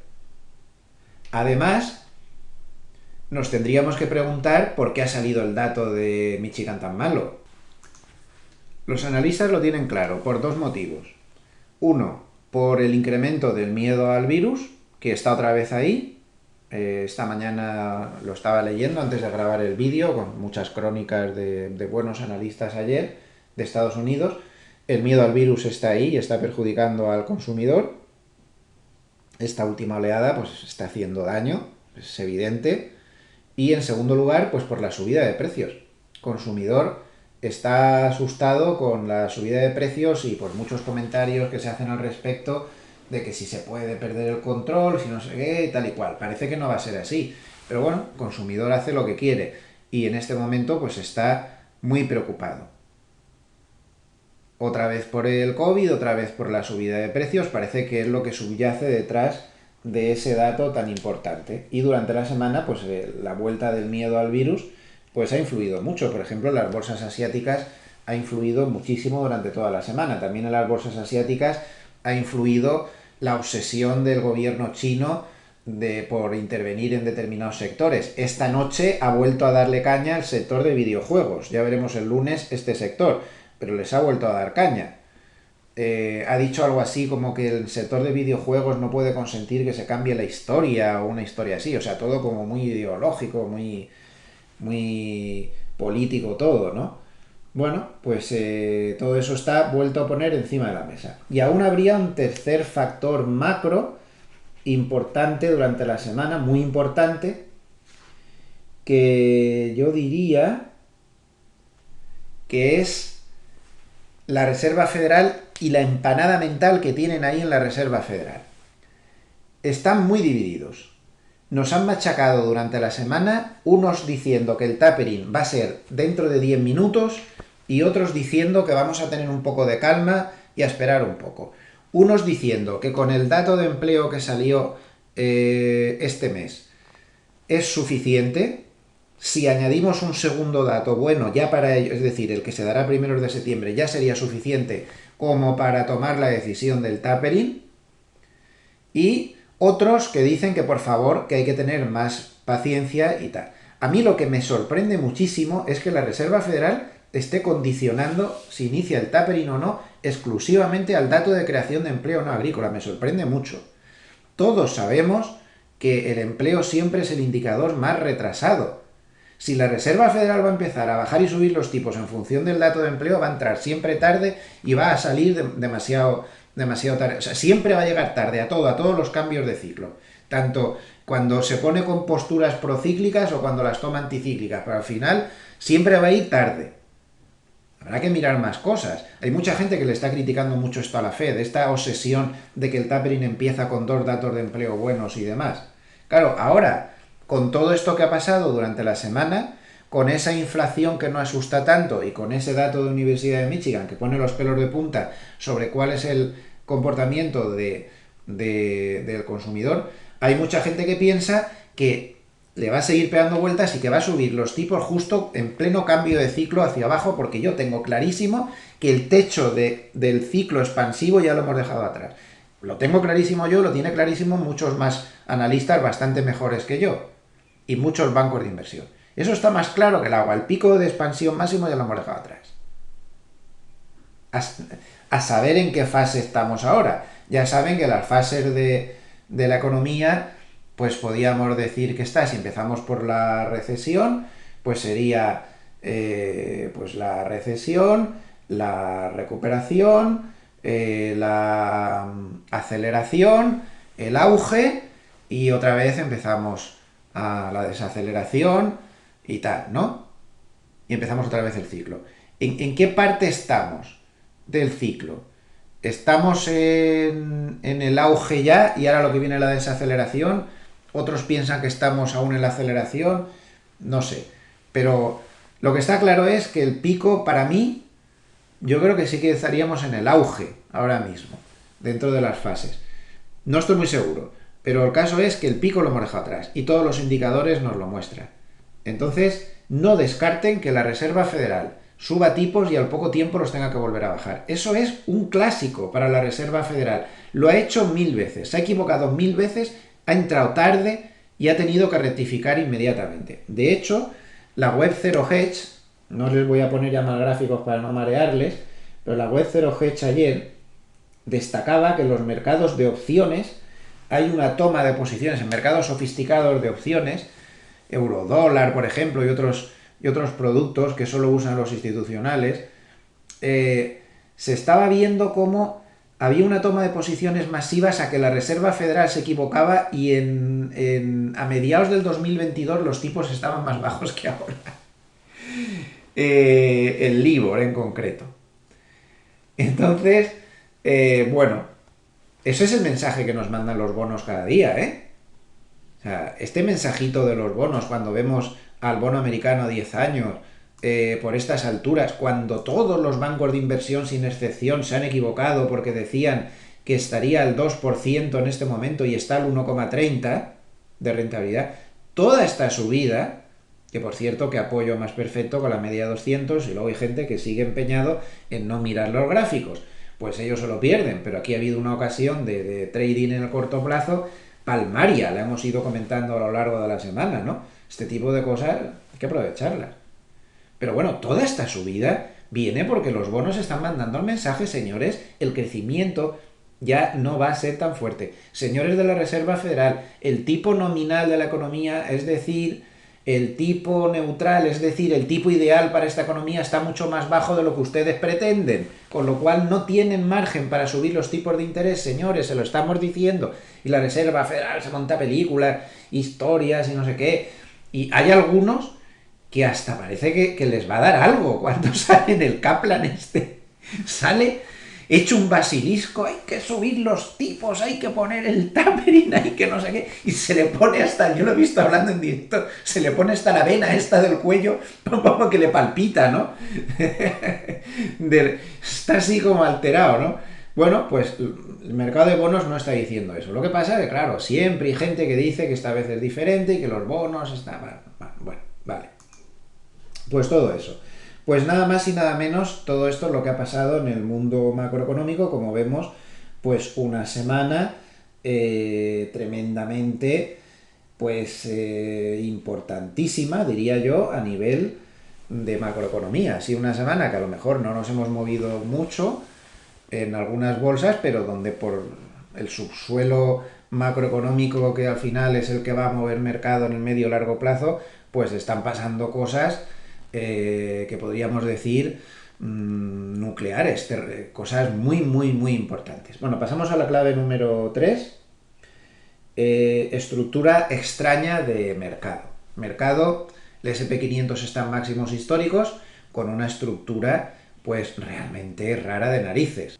Además, nos tendríamos que preguntar por qué ha salido el dato de Michigan tan malo. Los analistas lo tienen claro, por dos motivos. Uno, por el incremento del miedo al virus, que está otra vez ahí. Esta mañana lo estaba leyendo antes de grabar el vídeo, con muchas crónicas de buenos analistas ayer de Estados Unidos. El miedo al virus está ahí y está perjudicando al consumidor. Esta última oleada pues está haciendo daño, es evidente. Y en segundo lugar, pues por la subida de precios. El consumidor está asustado con la subida de precios, y por muchos comentarios que se hacen al respecto, de que si se puede perder el control, si no sé qué, tal y cual. Parece que no va a ser así. Pero bueno, el consumidor hace lo que quiere, y en este momento pues está muy preocupado. Otra vez por el COVID, otra vez por la subida de precios, parece que es lo que subyace detrás de ese dato tan importante. Y durante la semana, pues la vuelta del miedo al virus, pues ha influido mucho. Por ejemplo, en las bolsas asiáticas ha influido muchísimo durante toda la semana. También en las bolsas asiáticas ha influido la obsesión del gobierno chino por intervenir en determinados sectores. Esta noche ha vuelto a darle caña al sector de videojuegos. Ya veremos el lunes este sector, pero les ha vuelto a dar caña. Ha dicho algo así como que el sector de videojuegos no puede consentir que se cambie la historia o una historia así. O sea, todo como muy ideológico, muy político todo, ¿no? Bueno, pues todo eso está vuelto a poner encima de la mesa. Y aún habría un tercer factor macro importante durante la semana, muy importante, que yo diría que es la Reserva Federal y la empanada mental que tienen ahí en la Reserva Federal. Están muy divididos. Nos han machacado durante la semana, unos diciendo que el tapering va a ser dentro de 10 minutos y otros diciendo que vamos a tener un poco de calma y a esperar un poco. Unos diciendo que con el dato de empleo que salió este mes es suficiente. Si añadimos un segundo dato bueno ya para ello, es decir, el que se dará primeros de septiembre, ya sería suficiente como para tomar la decisión del tapering. Y otros que dicen que por favor, que hay que tener más paciencia y tal. A mí lo que me sorprende muchísimo es que la Reserva Federal esté condicionando si inicia el tapering o no exclusivamente al dato de creación de empleo no agrícola. Me sorprende mucho. Todos sabemos que el empleo siempre es el indicador más retrasado. Si la Reserva Federal va a empezar a bajar y subir los tipos en función del dato de empleo, va a entrar siempre tarde y va a salir demasiado tarde. O sea, siempre va a llegar tarde a todos los cambios de ciclo. Tanto cuando se pone con posturas procíclicas o cuando las toma anticíclicas. Pero al final siempre va a ir tarde. Habrá que mirar más cosas. Hay mucha gente que le está criticando mucho esto a la Fed, esta obsesión de que el tapering empieza con 2 datos de empleo buenos y demás. Claro, ahora, con todo esto que ha pasado durante la semana, con esa inflación que no asusta tanto y con ese dato de Universidad de Michigan que pone los pelos de punta sobre cuál es el comportamiento del consumidor, hay mucha gente que piensa que le va a seguir pegando vueltas y que va a subir los tipos justo en pleno cambio de ciclo hacia abajo, porque yo tengo clarísimo que el techo del ciclo expansivo ya lo hemos dejado atrás. Lo tengo clarísimo yo, lo tiene clarísimo muchos más analistas bastante mejores que yo y muchos bancos de inversión. Eso está más claro que el agua. El pico de expansión máximo ya lo hemos dejado atrás. A saber en qué fase estamos ahora. Ya saben que las fases de la economía, pues podíamos decir que está, si empezamos por la recesión, pues sería pues la recesión, la recuperación, la aceleración, el auge y otra vez empezamos a la desaceleración y tal, ¿no? Y empezamos otra vez el ciclo. ¿En qué parte estamos del ciclo? ¿Estamos en el auge ya y ahora lo que viene es la desaceleración? Otros piensan que estamos aún en la aceleración, no sé. Pero lo que está claro es que el pico, para mí, yo creo que sí que estaríamos en el auge ahora mismo, dentro de las fases. No estoy muy seguro, pero el caso es que el pico lo hemos dejado atrás y todos los indicadores nos lo muestran. Entonces, no descarten que la Reserva Federal suba tipos y al poco tiempo los tenga que volver a bajar. Eso es un clásico para la Reserva Federal. Lo ha hecho 1000 veces, se ha equivocado 1000 veces, ha entrado tarde y ha tenido que rectificar inmediatamente. De hecho, la web Zero Hedge, no les voy a poner ya más gráficos para no marearles, pero la web Zero Hedge ayer destacaba que en los mercados de opciones hay una toma de posiciones, en mercados sofisticados de opciones, eurodólar, por ejemplo, y otros productos que solo usan los institucionales, se estaba viendo cómo había una toma de posiciones masivas a que la Reserva Federal se equivocaba y a mediados del 2022 los tipos estaban más bajos que ahora. El LIBOR en concreto. Entonces, bueno, ese es el mensaje que nos mandan los bonos cada día, ¿eh? O sea, este mensajito de los bonos, cuando vemos al bono americano a 10 años, por estas alturas, cuando todos los bancos de inversión sin excepción se han equivocado porque decían que estaría al 2% en este momento y está al 1,30 de rentabilidad, toda esta subida, que por cierto que apoyo más perfecto con la media 200, y luego hay gente que sigue empeñado en no mirar los gráficos, pues ellos se lo pierden, pero aquí ha habido una ocasión de trading en el corto plazo palmaria, la hemos ido comentando a lo largo de la semana, ¿no? Este tipo de cosas hay que aprovecharlas. Pero bueno, toda esta subida viene porque los bonos están mandando el mensaje, señores, el crecimiento ya no va a ser tan fuerte. Señores de la Reserva Federal, el tipo nominal de la economía, es decir, el tipo neutral, es decir, el tipo ideal para esta economía está mucho más bajo de lo que ustedes pretenden, con lo cual no tienen margen para subir los tipos de interés, señores, se lo estamos diciendo. Y la Reserva Federal se monta películas, historias y no sé qué. Y hay algunos que hasta parece que les va a dar algo cuando sale en el Kaplan este. Sale hecho un basilisco, hay que subir los tipos, hay que poner el tapering, hay que no sé qué, y se le pone hasta, yo lo he visto hablando en directo, se le pone hasta la vena esta del cuello, como que le palpita, ¿no? Está así como alterado, ¿no? Bueno, pues el mercado de bonos no está diciendo eso. Lo que pasa es que, claro, siempre hay gente que dice que esta vez es diferente y que los bonos están... Bueno, vale. Pues todo eso. Pues nada más y nada menos, todo esto es lo que ha pasado en el mundo macroeconómico, como vemos, pues una semana tremendamente, pues importantísima, diría yo, a nivel de macroeconomía. Sí, una semana que a lo mejor no nos hemos movido mucho en algunas bolsas, pero donde por el subsuelo macroeconómico que al final es el que va a mover mercado en el medio largo plazo, pues están pasando cosas que podríamos decir nucleares, cosas muy, muy, muy importantes. Bueno, pasamos a la clave número 3. Estructura extraña de mercado. Mercado, el SP500 está en máximos históricos con una estructura pues realmente rara de narices.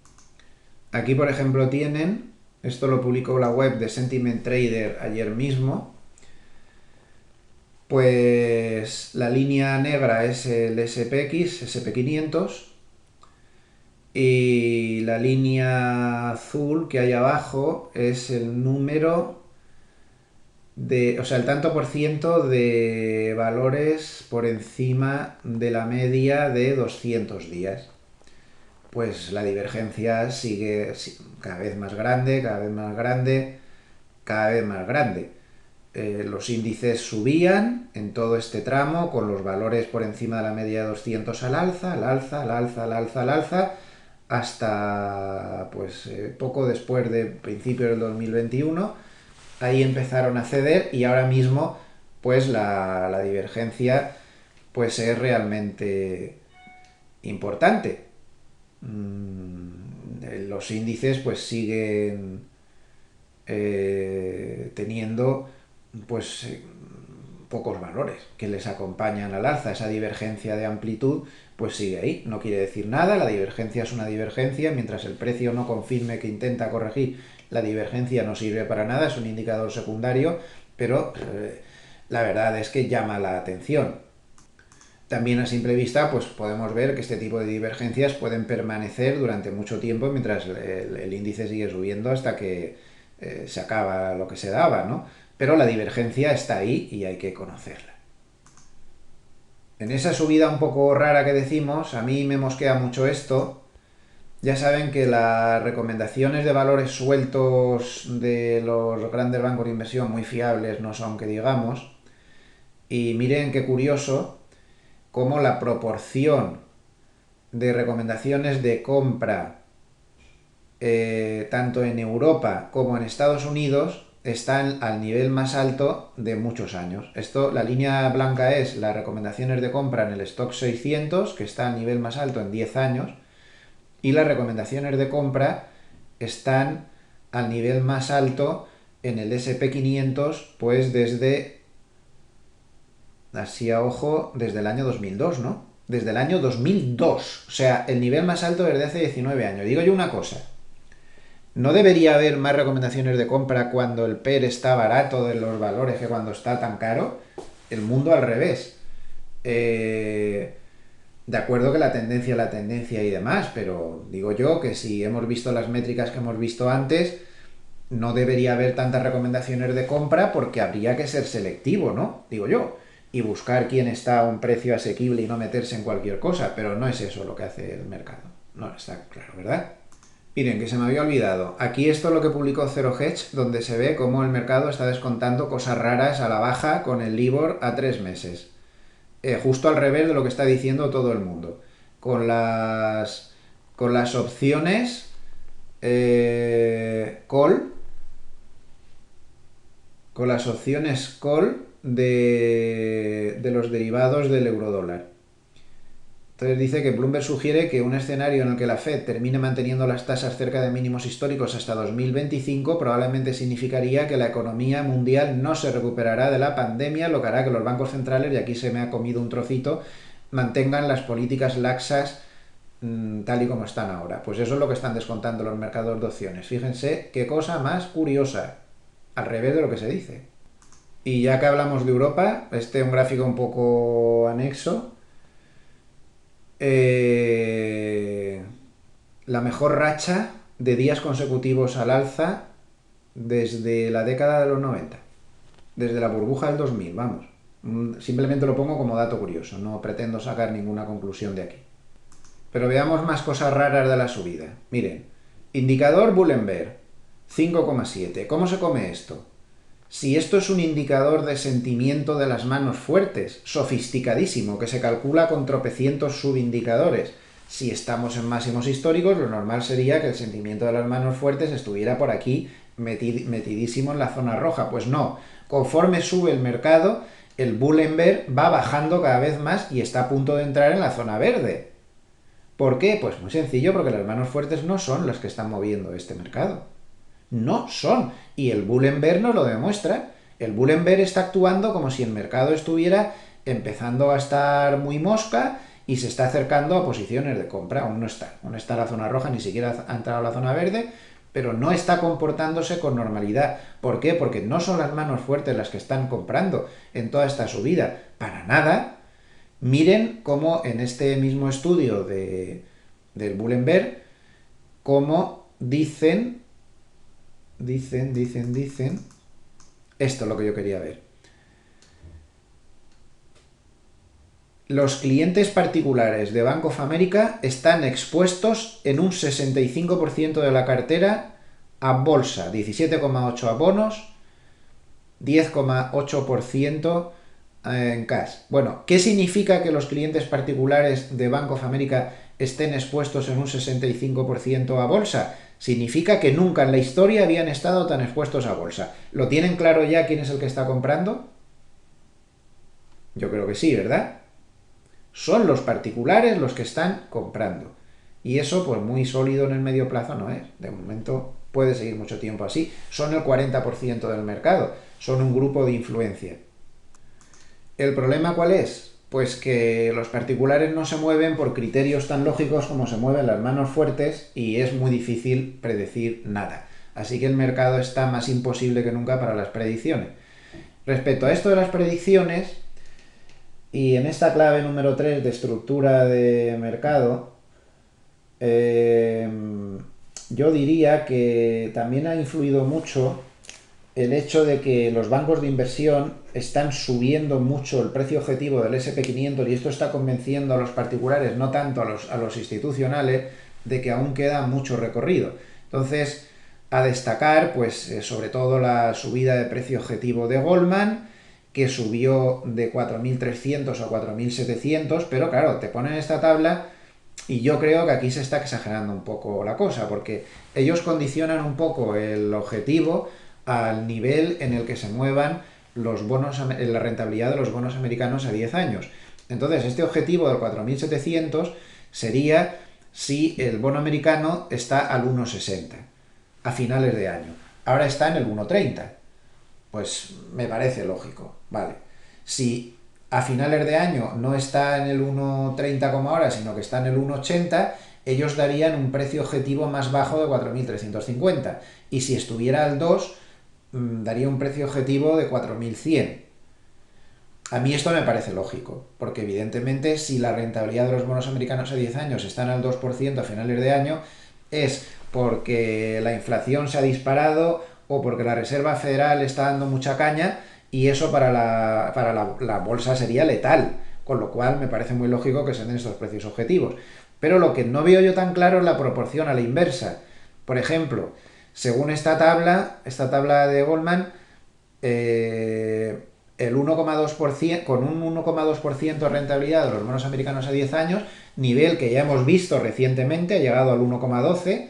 Aquí, por ejemplo, tienen, esto lo publicó la web de Sentiment Trader ayer mismo, pues la línea negra es el SPX, SP500, y la línea azul que hay abajo es el número de, o sea, el tanto por ciento de valores por encima de la media de 200 días. Pues la divergencia sigue cada vez más grande, cada vez más grande, cada vez más grande. Los índices subían en todo este tramo con los valores por encima de la media de 200 al alza, al alza, al alza, al alza, al alza, hasta pues poco después de principios del 2021. Ahí empezaron a ceder y ahora mismo pues la divergencia pues es realmente importante. Los índices pues siguen teniendo pues pocos valores que les acompañan al alza. Esa divergencia de amplitud pues sigue ahí, no quiere decir nada, la divergencia es una divergencia, mientras el precio no confirme que intenta corregir, la divergencia no sirve para nada, es un indicador secundario, pero la verdad es que llama la atención. También a simple vista pues podemos ver que este tipo de divergencias pueden permanecer durante mucho tiempo mientras el índice sigue subiendo hasta que se acaba lo que se daba, ¿no? Pero la divergencia está ahí y hay que conocerla. En esa subida un poco rara que decimos, a mí me mosquea mucho esto. Ya saben que las recomendaciones de valores sueltos de los grandes bancos de inversión muy fiables no son que digamos. Y miren qué curioso cómo la proporción de recomendaciones de compra tanto en Europa como en Estados Unidos están al nivel más alto de muchos años. Esto, la línea blanca es las recomendaciones de compra en el Stock 600, que está al nivel más alto en 10 años, y las recomendaciones de compra están al nivel más alto en el SP500, pues desde, así a ojo, desde el año 2002, ¿no? Desde el año 2002, o sea, el nivel más alto desde hace 19 años. Digo yo una cosa, ¿no debería haber más recomendaciones de compra cuando el PER está barato de los valores que cuando está tan caro? El mundo al revés. De acuerdo que la tendencia y demás, pero digo yo que si hemos visto las métricas que hemos visto antes, no debería haber tantas recomendaciones de compra porque habría que ser selectivo, ¿no? Digo yo. Y buscar quién está a un precio asequible y no meterse en cualquier cosa, pero no es eso lo que hace el mercado. No, está claro, ¿verdad? Miren, que se me había olvidado. Aquí esto es lo que publicó Zero Hedge, donde se ve cómo el mercado está descontando cosas raras a la baja con el LIBOR a 3 meses. Justo al revés de lo que está diciendo todo el mundo. Con las, con las opciones call, con las opciones call de los derivados del eurodólar. Entonces dice que Bloomberg sugiere que un escenario en el que la Fed termine manteniendo las tasas cerca de mínimos históricos hasta 2025 probablemente significaría que la economía mundial no se recuperará de la pandemia, lo que hará que los bancos centrales, y aquí se me ha comido un trocito, mantengan las políticas laxas tal y como están ahora. Pues eso es lo que están descontando los mercados de opciones. Fíjense qué cosa más curiosa, al revés de lo que se dice. Y ya que hablamos de Europa, este es un gráfico un poco anexo. eh, la mejor racha de días consecutivos al alza desde la década de los 90, desde la burbuja del 2000, vamos. Simplemente lo pongo como dato curioso, no pretendo sacar ninguna conclusión de aquí. Pero veamos más cosas raras de la subida. Miren, indicador Bullenberg, 5,7. ¿Cómo se come esto? Si esto es un indicador de sentimiento de las manos fuertes, sofisticadísimo, que se calcula con tropecientos subindicadores, si estamos en máximos históricos, lo normal sería que el sentimiento de las manos fuertes estuviera por aquí metidísimo en la zona roja. Pues no, conforme sube el mercado, el Bullenberg va bajando cada vez más y está a punto de entrar en la zona verde. ¿Por qué? Pues muy sencillo, porque las manos fuertes no son las que están moviendo este mercado. No son. Y el Bullenberg nos lo demuestra. El Bullenberg está actuando como si el mercado estuviera empezando a estar muy mosca y se está acercando a posiciones de compra. Aún no está. Aún está la zona roja, ni siquiera ha entrado a la zona verde, pero no está comportándose con normalidad. ¿Por qué? Porque no son las manos fuertes las que están comprando en toda esta subida. Para nada. Miren cómo en este mismo estudio del Bullenberg, cómo dicen, esto es lo que yo quería ver. Los clientes particulares de Bank of America están expuestos en un 65% de la cartera a bolsa, 17,8% a bonos, 10,8% en cash. Bueno, ¿qué significa que los clientes particulares de Bank of America estén expuestos en un 65% a bolsa? Significa que nunca en la historia habían estado tan expuestos a bolsa. ¿Lo tienen claro ya quién es el que está comprando? Yo creo que sí, ¿verdad? Son los particulares los que están comprando. Y eso, pues muy sólido en el medio plazo no es. De momento puede seguir mucho tiempo así. Son el 40% del mercado. Son un grupo de influencia. ¿El problema cuál es? Pues que los particulares no se mueven por criterios tan lógicos como se mueven las manos fuertes y es muy difícil predecir nada. Así que el mercado está más imposible que nunca para las predicciones. Respecto a esto de las predicciones, y en esta clave número 3 de estructura de mercado, yo diría que también ha influido mucho el hecho de que los bancos de inversión están subiendo mucho el precio objetivo del SP500 y esto está convenciendo a los particulares, no tanto a los institucionales, de que aún queda mucho recorrido. Entonces, a destacar, pues sobre todo la subida de precio objetivo de Goldman, que subió de 4.300 a 4.700, pero claro, te ponen esta tabla y yo creo que aquí se está exagerando un poco la cosa, porque ellos condicionan un poco el objetivo al nivel en el que se muevan los bonos, la rentabilidad de los bonos americanos a 10 años. Entonces, este objetivo del 4.700 sería si el bono americano está al 1,60 a finales de año. Ahora está en el 1,30. Pues me parece lógico, vale. Si a finales de año no está en el 1,30 como ahora, sino que está en el 1,80, ellos darían un precio objetivo más bajo de 4.350. Y si estuviera al 2, daría un precio objetivo de 4.100. A mí esto me parece lógico, porque evidentemente si la rentabilidad de los bonos americanos a 10 años están al 2% a finales de año, es porque la inflación se ha disparado o porque la Reserva Federal está dando mucha caña y eso para la bolsa sería letal, con lo cual me parece muy lógico que se den estos precios objetivos. Pero lo que no veo yo tan claro es la proporción a la inversa. Por ejemplo, según esta tabla de Goldman, eh, el 1,2%, con un 1,2% de rentabilidad de los bonos americanos a 10 años, nivel que ya hemos visto recientemente, ha llegado al 1,12,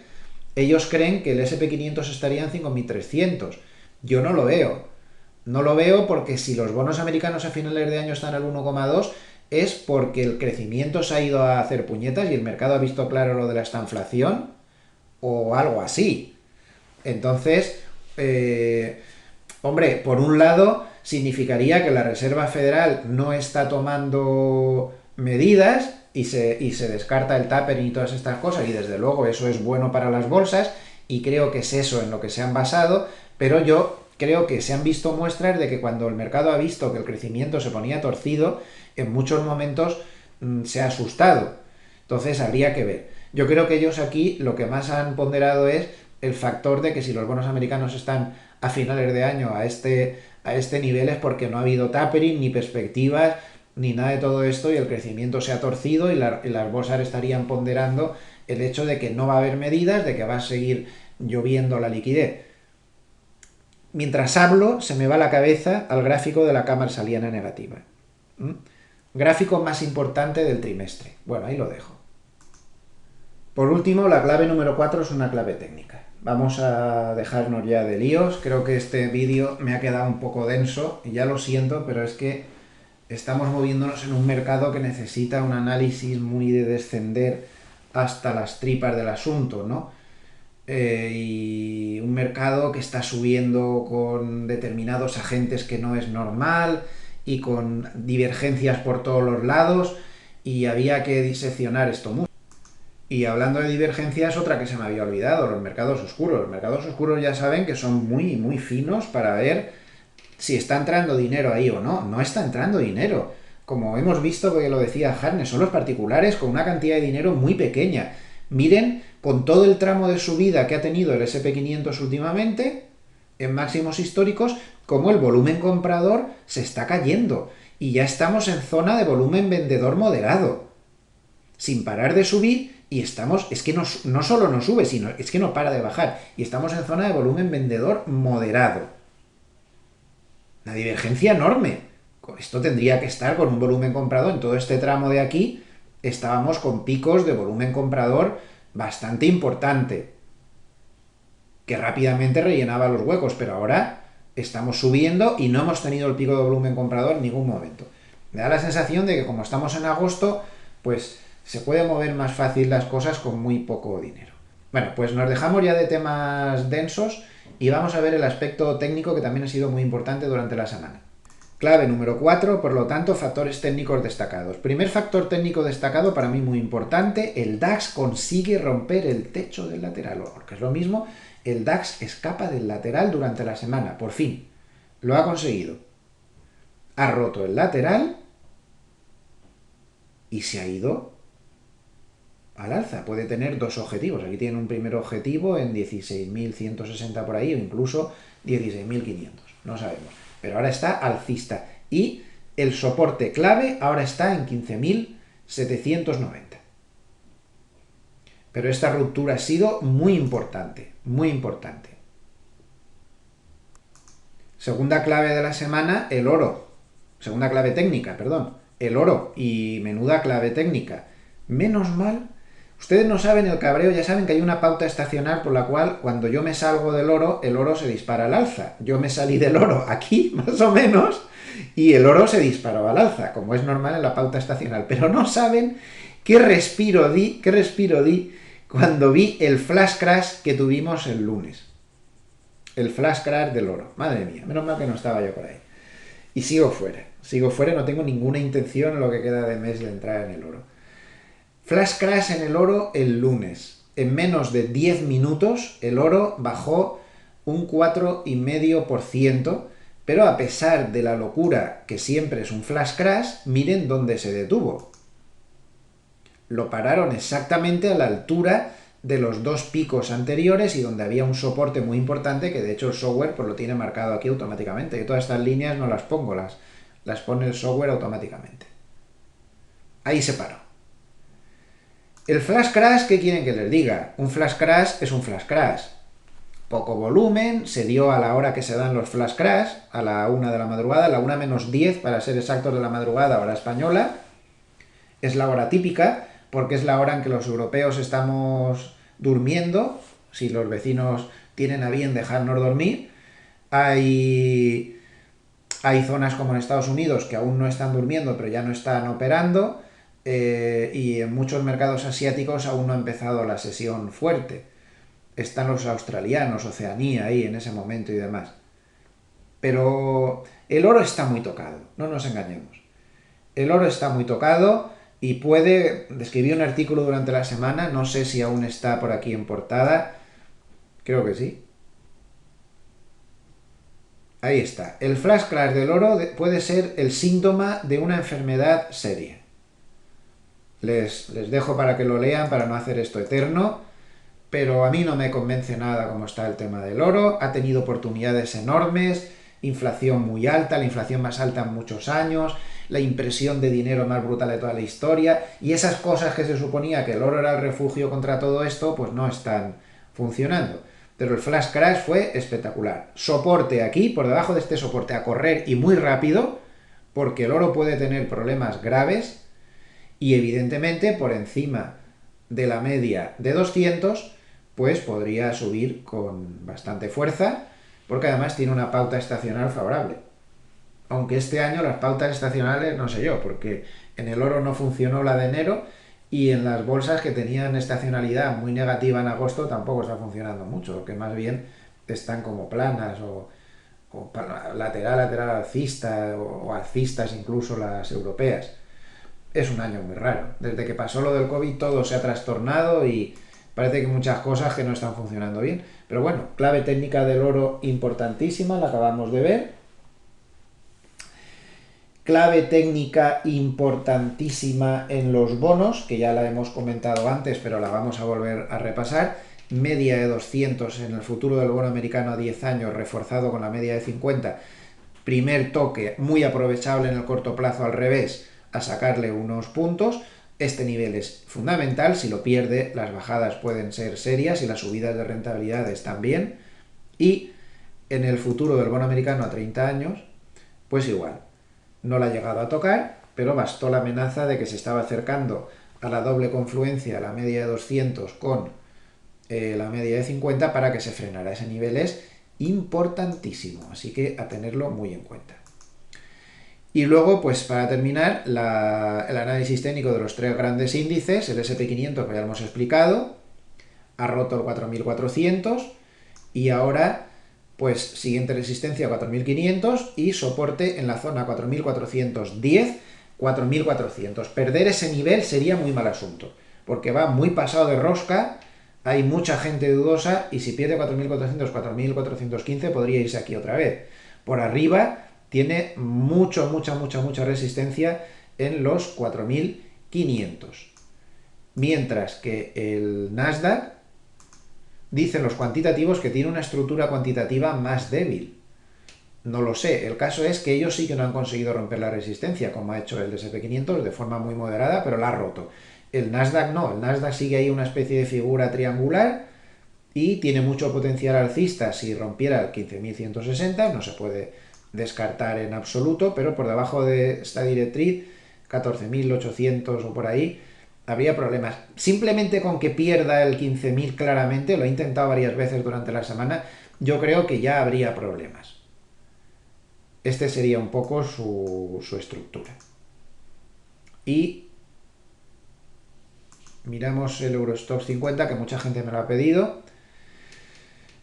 ellos creen que el SP500 estaría en 5.300. Yo no lo veo. No lo veo porque si los bonos americanos a finales de año están al 1,2 es porque el crecimiento se ha ido a hacer puñetas y el mercado ha visto claro lo de la estanflación o algo así. Entonces, hombre, por un lado, significaría que la Reserva Federal no está tomando medidas y se descarta el tapering y todas estas cosas, y desde luego eso es bueno para las bolsas, y creo que es eso en lo que se han basado, pero yo creo que se han visto muestras de que cuando el mercado ha visto que el crecimiento se ponía torcido, en muchos momentos se ha asustado. Entonces habría que ver. Yo creo que ellos aquí lo que más han ponderado es el factor de que si los bonos americanos están a finales de año a este nivel es porque no ha habido tapering, ni perspectivas, ni nada de todo esto y el crecimiento se ha torcido y las bolsas estarían ponderando el hecho de que no va a haber medidas, de que va a seguir lloviendo la liquidez. Mientras hablo, se me va la cabeza al gráfico de la cámara saliana negativa. ¿Mm? Gráfico más importante del trimestre. Bueno, ahí lo dejo. Por último, la clave número 4 es una clave técnica. Vamos a dejarnos ya de líos. Creo que este vídeo me ha quedado un poco denso y ya lo siento, pero es que estamos moviéndonos en un mercado que necesita un análisis muy de descender hasta las tripas del asunto, ¿no? Y un mercado que está subiendo con determinados agentes que no es normal y con divergencias por todos los lados y había que diseccionar esto mucho. Y hablando de divergencias, otra que se me había olvidado, los mercados oscuros. Los mercados oscuros ya saben que son muy, muy finos para ver si está entrando dinero ahí o no. No está entrando dinero. Como hemos visto, porque lo decía Harnes, son los particulares con una cantidad de dinero muy pequeña. Miren, con todo el tramo de subida que ha tenido el SP500 últimamente, en máximos históricos, como el volumen comprador se está cayendo. Y ya estamos en zona de volumen vendedor moderado. Sin parar de subir y estamos, es que no solo no sube, sino es que no para de bajar. Y estamos en zona de volumen vendedor moderado. Una divergencia enorme. Esto tendría que estar con un volumen comprador. En todo este tramo de aquí estábamos con picos de volumen comprador bastante importante, que rápidamente rellenaba los huecos, pero ahora estamos subiendo y no hemos tenido el pico de volumen comprador en ningún momento. Me da la sensación de que como estamos en agosto, pues se puede mover más fácil las cosas con muy poco dinero. Bueno, pues nos dejamos ya de temas densos y vamos a ver el aspecto técnico que también ha sido muy importante durante la semana. Clave número 4, por lo tanto, factores técnicos destacados. Primer factor técnico destacado, para mí muy importante, el DAX consigue romper el techo del lateral, porque es lo mismo, el DAX escapa del lateral durante la semana, por fin, lo ha conseguido. Ha roto el lateral y se ha ido al alza. Puede tener dos objetivos. Aquí tiene un primer objetivo en 16.160 por ahí o incluso 16.500. No sabemos. Pero ahora está alcista. Y el soporte clave ahora está en 15.790. Pero esta ruptura ha sido muy importante. Muy importante. Segunda clave de la semana, el oro. Segunda clave técnica, perdón. El oro. Y menuda clave técnica. Menos mal. Ustedes no saben el cabreo, ya saben que hay una pauta estacional por la cual cuando yo me salgo del oro, el oro se dispara al alza. Yo me salí del oro aquí, más o menos, y el oro se disparó al alza, como es normal en la pauta estacional. Pero no saben qué respiro di cuando vi el flash crash que tuvimos el lunes. El flash crash del oro. Madre mía, menos mal que no estaba yo por ahí. Y sigo fuera, no tengo ninguna intención en lo que queda de mes de entrar en el oro. Flash crash en el oro el lunes. En menos de 10 minutos el oro bajó un 4,5%, Pero a pesar de la locura que siempre es un flash crash, miren dónde se detuvo. Lo pararon exactamente a la altura de los dos picos anteriores y donde había un soporte muy importante que de hecho el software pues lo tiene marcado aquí automáticamente. Yo todas estas líneas no las pongo, las pone el software automáticamente. Ahí se paró. El flash crash, ¿qué quieren que les diga? Un flash crash es un flash crash. Poco volumen, se dio a la hora que se dan los flash crash, a la 1 de la madrugada, a la 1 menos 10 para ser exactos de la madrugada, hora española. Es la hora típica, porque es la hora en que los europeos estamos durmiendo, si los vecinos tienen a bien dejarnos dormir. Hay zonas como en Estados Unidos que aún no están durmiendo, pero ya no están operando, y en muchos mercados asiáticos aún no ha empezado la sesión fuerte. Están los australianos, Oceanía ahí en ese momento y demás. Pero el oro está muy tocado, no nos engañemos. El oro está muy tocado y escribí un artículo durante la semana, no sé si aún está por aquí en portada, creo que sí. Ahí está. El flash crash del oro puede ser el síntoma de una enfermedad seria. Les dejo para que lo lean, para no hacer esto eterno, pero a mí no me convence nada cómo está el tema del oro. Ha tenido oportunidades enormes, inflación muy alta, la inflación más alta en muchos años, la impresión de dinero más brutal de toda la historia, y esas cosas que se suponía que el oro era el refugio contra todo esto, pues no están funcionando. Pero el flash crash fue espectacular. Soporte aquí, por debajo de este soporte, a correr y muy rápido, porque el oro puede tener problemas graves, y evidentemente por encima de la media de 200, pues podría subir con bastante fuerza, porque además tiene una pauta estacional favorable. Aunque este año las pautas estacionales, no sé yo, porque en el oro no funcionó la de enero y en las bolsas que tenían estacionalidad muy negativa en agosto tampoco está funcionando mucho, que más bien están como planas o lateral alcista o alcistas incluso las europeas. Es un año muy raro. Desde que pasó lo del COVID todo se ha trastornado y parece que muchas cosas que no están funcionando bien. Pero bueno, clave técnica del oro importantísima, la acabamos de ver. Clave técnica importantísima en los bonos, que ya la hemos comentado antes, pero la vamos a volver a repasar. Media de 200 en el futuro del bono americano a 10 años, reforzado con la media de 50. Primer toque muy aprovechable en el corto plazo al revés, a sacarle unos puntos. Este nivel es fundamental, si lo pierde las bajadas pueden ser serias y las subidas de rentabilidades también. Y en el futuro del bono americano a 30 años, pues igual, no la ha llegado a tocar, pero bastó la amenaza de que se estaba acercando a la doble confluencia, la media de 200 con la media de 50 para que se frenara. Ese nivel es importantísimo, así que a tenerlo muy en cuenta. Y luego, pues para terminar, el análisis técnico de los tres grandes índices, el SP500 que ya hemos explicado, ha roto el 4400 y ahora, pues siguiente resistencia 4500 y soporte en la zona 4410, 4400. Perder ese nivel sería muy mal asunto, porque va muy pasado de rosca, hay mucha gente dudosa y si pierde 4400, 4415 podría irse aquí otra vez. Por arriba tiene mucha resistencia en los 4500. Mientras que el Nasdaq, dicen los cuantitativos que tiene una estructura cuantitativa más débil. No lo sé, el caso es que ellos sí que no han conseguido romper la resistencia, como ha hecho el SP500 de forma muy moderada, pero la ha roto. El Nasdaq no, el Nasdaq sigue ahí una especie de figura triangular y tiene mucho potencial alcista si rompiera el 15.160, no se puede descartar en absoluto, pero por debajo de esta directriz, 14.800 o por ahí, habría problemas. Simplemente con que pierda el 15.000 claramente, lo he intentado varias veces durante la semana, yo creo que ya habría problemas. Este sería un poco su estructura. Y miramos el Eurostoxx 50, que mucha gente me lo ha pedido.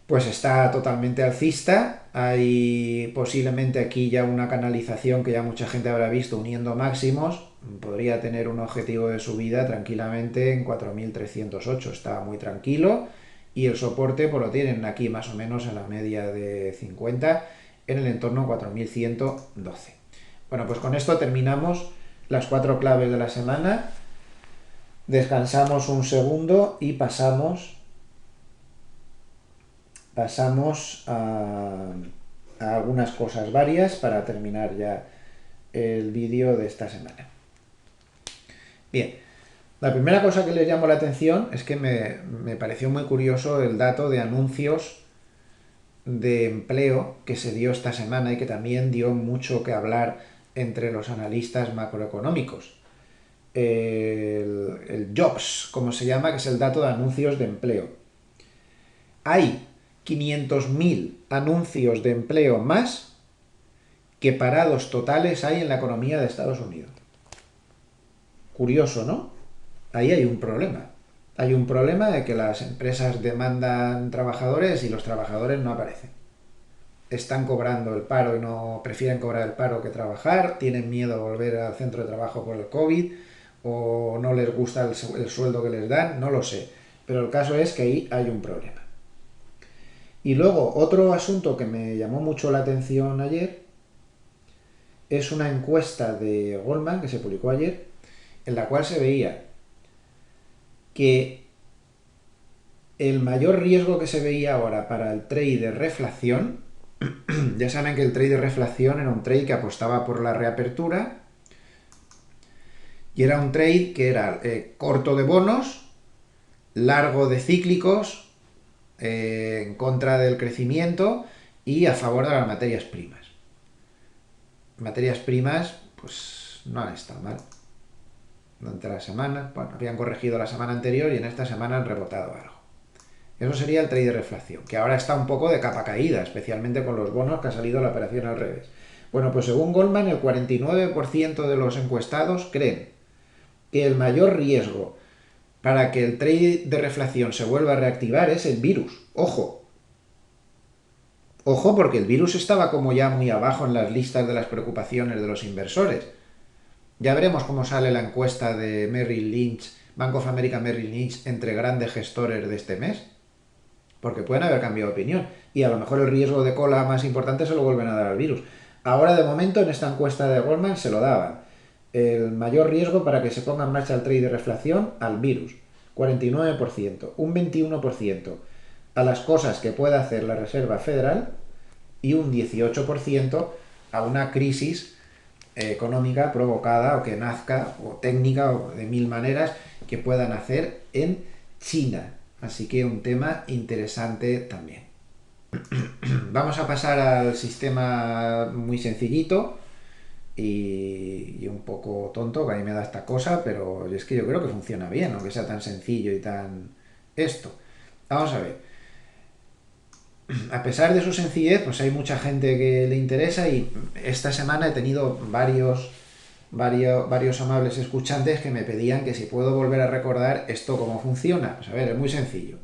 Pues está totalmente alcista. Hay posiblemente aquí ya una canalización que ya mucha gente habrá visto uniendo máximos. Podría tener un objetivo de subida tranquilamente en 4.308. Está muy tranquilo. Y el soporte pues lo tienen aquí más o menos en la media de 50 en el entorno 4112. Bueno, pues con esto terminamos las 4 claves de la semana. Descansamos un segundo y pasamos a algunas cosas varias para terminar ya el vídeo de esta semana. Bien, la primera cosa que les llamó la atención es que me pareció muy curioso el dato de anuncios de empleo que se dio esta semana y que también dio mucho que hablar entre los analistas macroeconómicos. El Jobs, como se llama, que es el dato de anuncios de empleo. Hay 500.000 anuncios de empleo más que parados totales hay en la economía de Estados Unidos. Curioso, ¿no? Ahí hay un problema. Hay un problema de que las empresas demandan trabajadores y los trabajadores no aparecen. Están cobrando el paro y no prefieren cobrar el paro que trabajar, tienen miedo a volver al centro de trabajo por el COVID o no les gusta el sueldo que les dan, no lo sé. Pero el caso es que ahí hay un problema. Y luego, otro asunto que me llamó mucho la atención ayer es una encuesta de Goldman que se publicó ayer, en la cual se veía que el mayor riesgo que se veía ahora para el trade de reflación, ya saben que el trade de reflación era un trade que apostaba por la reapertura y era un trade que era corto de bonos, largo de cíclicos, en contra del crecimiento y a favor de las materias primas. Materias primas, pues no han estado mal. Durante la semana, bueno, habían corregido la semana anterior y en esta semana han rebotado algo. Eso sería el trade de reflación, que ahora está un poco de capa caída, especialmente con los bonos que ha salido la operación al revés. Bueno, pues según Goldman, el 49% de los encuestados creen que el mayor riesgo para que el trade de reflación se vuelva a reactivar es el virus. Ojo. Ojo, porque el virus estaba como ya muy abajo en las listas de las preocupaciones de los inversores. Ya veremos cómo sale la encuesta de Merrill Lynch, Bank of America Merrill Lynch, entre grandes gestores de este mes. Porque pueden haber cambiado de opinión. Y a lo mejor el riesgo de cola más importante se lo vuelven a dar al virus. Ahora, de momento, en esta encuesta de Goldman se lo daban. El mayor riesgo para que se ponga en marcha el trade de reflación al virus. 49%. Un 21% a las cosas que pueda hacer la Reserva Federal y un 18% a una crisis económica provocada o que nazca, o técnica, o de mil maneras, que puedan hacer en China. Así que un tema interesante también. Vamos a pasar al sistema muy sencillito y un poco tonto, que a mí me da esta cosa, pero es que yo creo que funciona bien, aunque sea tan sencillo y tan esto. Vamos a ver. A pesar de su sencillez, pues hay mucha gente que le interesa y esta semana he tenido varios amables escuchantes que me pedían que si puedo volver a recordar esto cómo funciona. Pues a ver, es muy sencillo.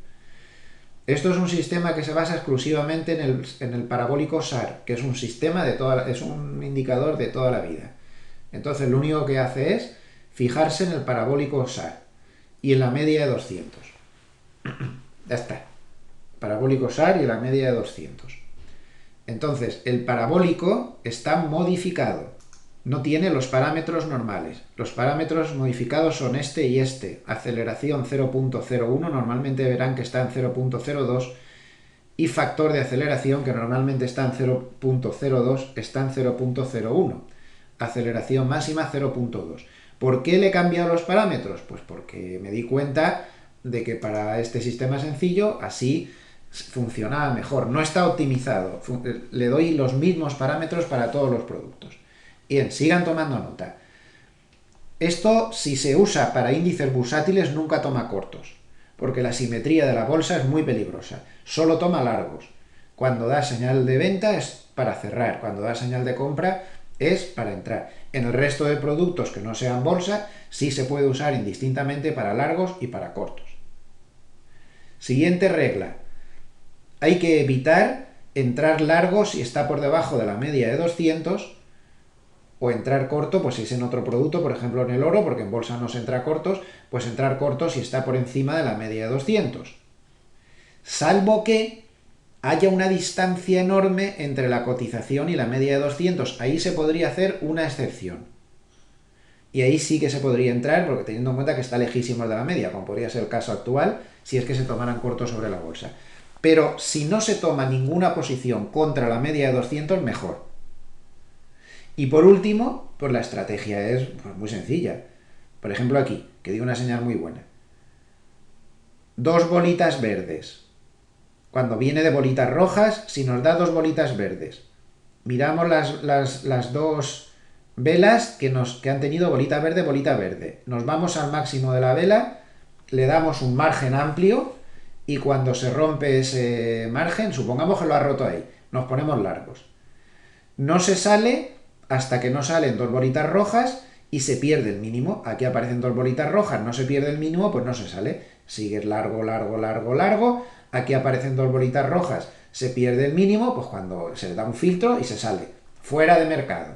Esto es un sistema que se basa exclusivamente en el parabólico SAR, que es un sistema es un indicador de toda la vida. Entonces lo único que hace es fijarse en el parabólico SAR y en la media de 200. Ya está. Parabólico SAR y la media de 200. Entonces, el parabólico está modificado. No tiene los parámetros normales. Los parámetros modificados son este y este. Aceleración 0.01, normalmente verán que está en 0.02. Y factor de aceleración, que normalmente está en 0.02, está en 0.01. Aceleración máxima 0.2. ¿Por qué le he cambiado los parámetros? Pues porque me di cuenta de que para este sistema sencillo, así funcionaba mejor. No está optimizado. Le doy los mismos parámetros para todos los productos. Bien, sigan tomando nota. Esto, si se usa para índices bursátiles, nunca toma cortos, porque la simetría de la bolsa es muy peligrosa. Solo toma largos. Cuando da señal de venta es para cerrar. Cuando da señal de compra es para entrar. En el resto de productos que no sean bolsa, sí se puede usar indistintamente para largos y para cortos. Siguiente regla. Hay que evitar entrar largo si está por debajo de la media de 200 o entrar corto, pues si es en otro producto, por ejemplo en el oro, porque en bolsa no se entra cortos, pues entrar corto si está por encima de la media de 200. Salvo que haya una distancia enorme entre la cotización y la media de 200. Ahí se podría hacer una excepción. Y ahí sí que se podría entrar, porque teniendo en cuenta que está lejísimo de la media, como podría ser el caso actual, si es que se tomaran cortos sobre la bolsa. Pero si no se toma ninguna posición contra la media de 200, mejor. Y por último, pues la estrategia es pues, muy sencilla. Por ejemplo aquí, que dio una señal muy buena. Dos bolitas verdes. Cuando viene de bolitas rojas, si nos da dos bolitas verdes, miramos las dos velas que han tenido bolita verde, bolita verde. Nos vamos al máximo de la vela, le damos un margen amplio y cuando se rompe ese margen, supongamos que lo ha roto ahí, nos ponemos largos. No se sale hasta que no salen dos bolitas rojas y se pierde el mínimo. Aquí aparecen dos bolitas rojas, no se pierde el mínimo, pues no se sale. Sigue largo, largo, largo, largo. Aquí aparecen dos bolitas rojas, se pierde el mínimo, pues cuando se le da un filtro y se sale. Fuera de mercado.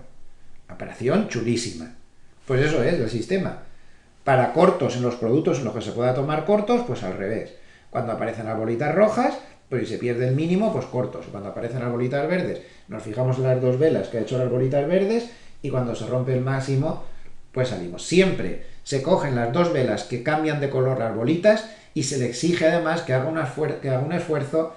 Operación chulísima. Pues eso es el sistema. Para cortos en los productos en los que se pueda tomar cortos, pues al revés. Cuando aparecen las bolitas rojas, pues si se pierde el mínimo, pues cortos. Cuando aparecen las bolitas verdes, nos fijamos en las dos velas que ha hecho las bolitas verdes y cuando se rompe el máximo, pues salimos. Siempre se cogen las dos velas que cambian de color las bolitas y se le exige además que haga un esfuerzo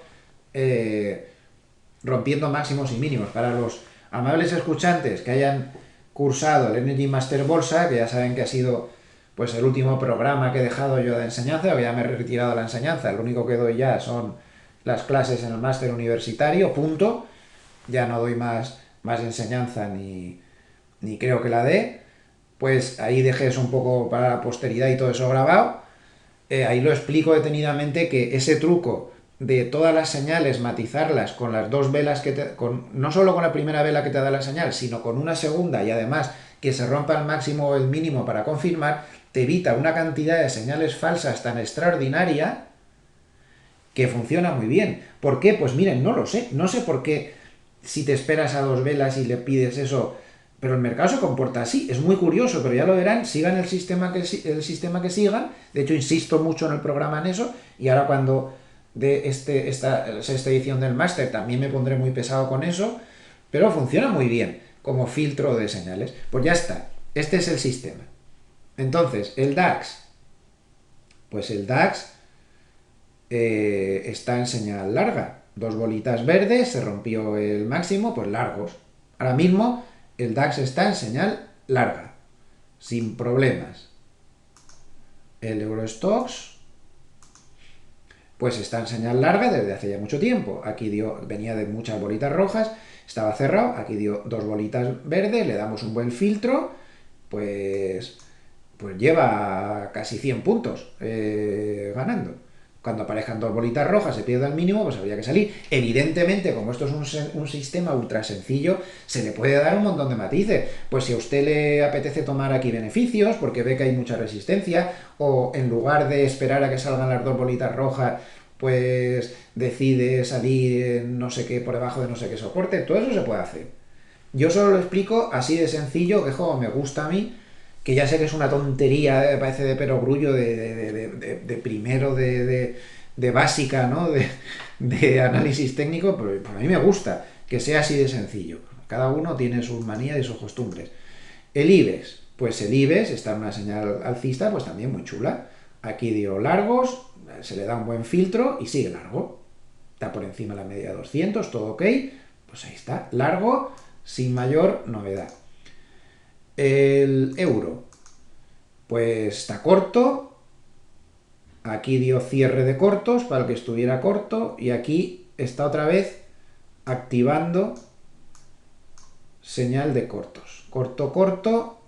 rompiendo máximos y mínimos. Para los amables escuchantes que hayan cursado el Energy Master Bolsa, que ya saben que ha sido pues el último programa que he dejado yo de enseñanza, que ya me he retirado de la enseñanza, lo único que doy ya son las clases en el máster universitario, punto, ya no doy más enseñanza ni creo que la dé, pues ahí dejé eso un poco para la posteridad y todo eso grabado, ahí lo explico detenidamente que ese truco de todas las señales matizarlas con las dos velas no solo con la primera vela que te da la señal, sino con una segunda y además que se rompa el máximo o el mínimo para confirmar, te evita una cantidad de señales falsas tan extraordinaria que funciona muy bien. ¿Por qué? Pues miren, no lo sé. No sé por qué si te esperas a dos velas y le pides eso, pero el mercado se comporta así. Es muy curioso, pero ya lo verán. Sigan el sistema que sigan. De hecho, insisto mucho en el programa en eso. Y ahora cuando de esta sexta edición del máster también me pondré muy pesado con eso. Pero funciona muy bien como filtro de señales. Pues ya está. Este es el sistema. Entonces, el DAX. Pues el DAX está en señal larga. Dos bolitas verdes, se rompió el máximo, pues largos. Ahora mismo el DAX está en señal larga, sin problemas. El Eurostoxx pues está en señal larga desde hace ya mucho tiempo. Aquí venía de muchas bolitas rojas, estaba cerrado, aquí dio dos bolitas verdes, le damos un buen filtro, pues lleva casi 100 puntos ganando. Cuando aparezcan dos bolitas rojas, se pierda el mínimo, pues habría que salir. Evidentemente, como esto es un sistema ultra sencillo, se le puede dar un montón de matices. Pues si a usted le apetece tomar aquí beneficios, porque ve que hay mucha resistencia, o en lugar de esperar a que salgan las dos bolitas rojas, pues decide salir no sé qué por debajo de no sé qué soporte, todo eso se puede hacer. Yo solo lo explico así de sencillo, que como me gusta a mí, que ya sé que es una tontería, parece de perogrullo de primero de básica, ¿no? De análisis técnico, pero a mí me gusta que sea así de sencillo. Cada uno tiene sus manías y sus costumbres. El IBEX, pues el IBEX está en una señal alcista, pues también muy chula. Aquí dio largos, se le da un buen filtro y sigue largo. Está por encima de la media de 200, todo ok. Pues ahí está, largo, sin mayor novedad. El euro, pues está corto, aquí dio cierre de cortos para el que estuviera corto y aquí está otra vez activando señal de cortos. Corto, corto,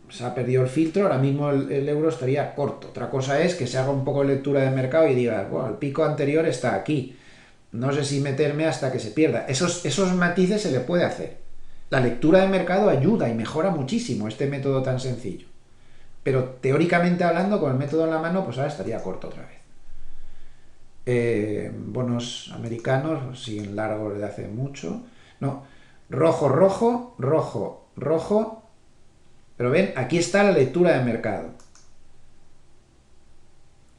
se ha perdido el filtro, ahora mismo el euro estaría corto. Otra cosa es que se haga un poco de lectura de mercado y diga, bueno, el pico anterior está aquí, no sé si meterme hasta que se pierda. Esos matices se le puede hacer. La lectura de mercado ayuda y mejora muchísimo este método tan sencillo. Pero teóricamente hablando, con el método en la mano, pues ahora estaría corto otra vez. Bonos americanos siguen largos desde hace mucho. No, rojo, rojo, rojo, rojo. Pero ven, aquí está la lectura de mercado.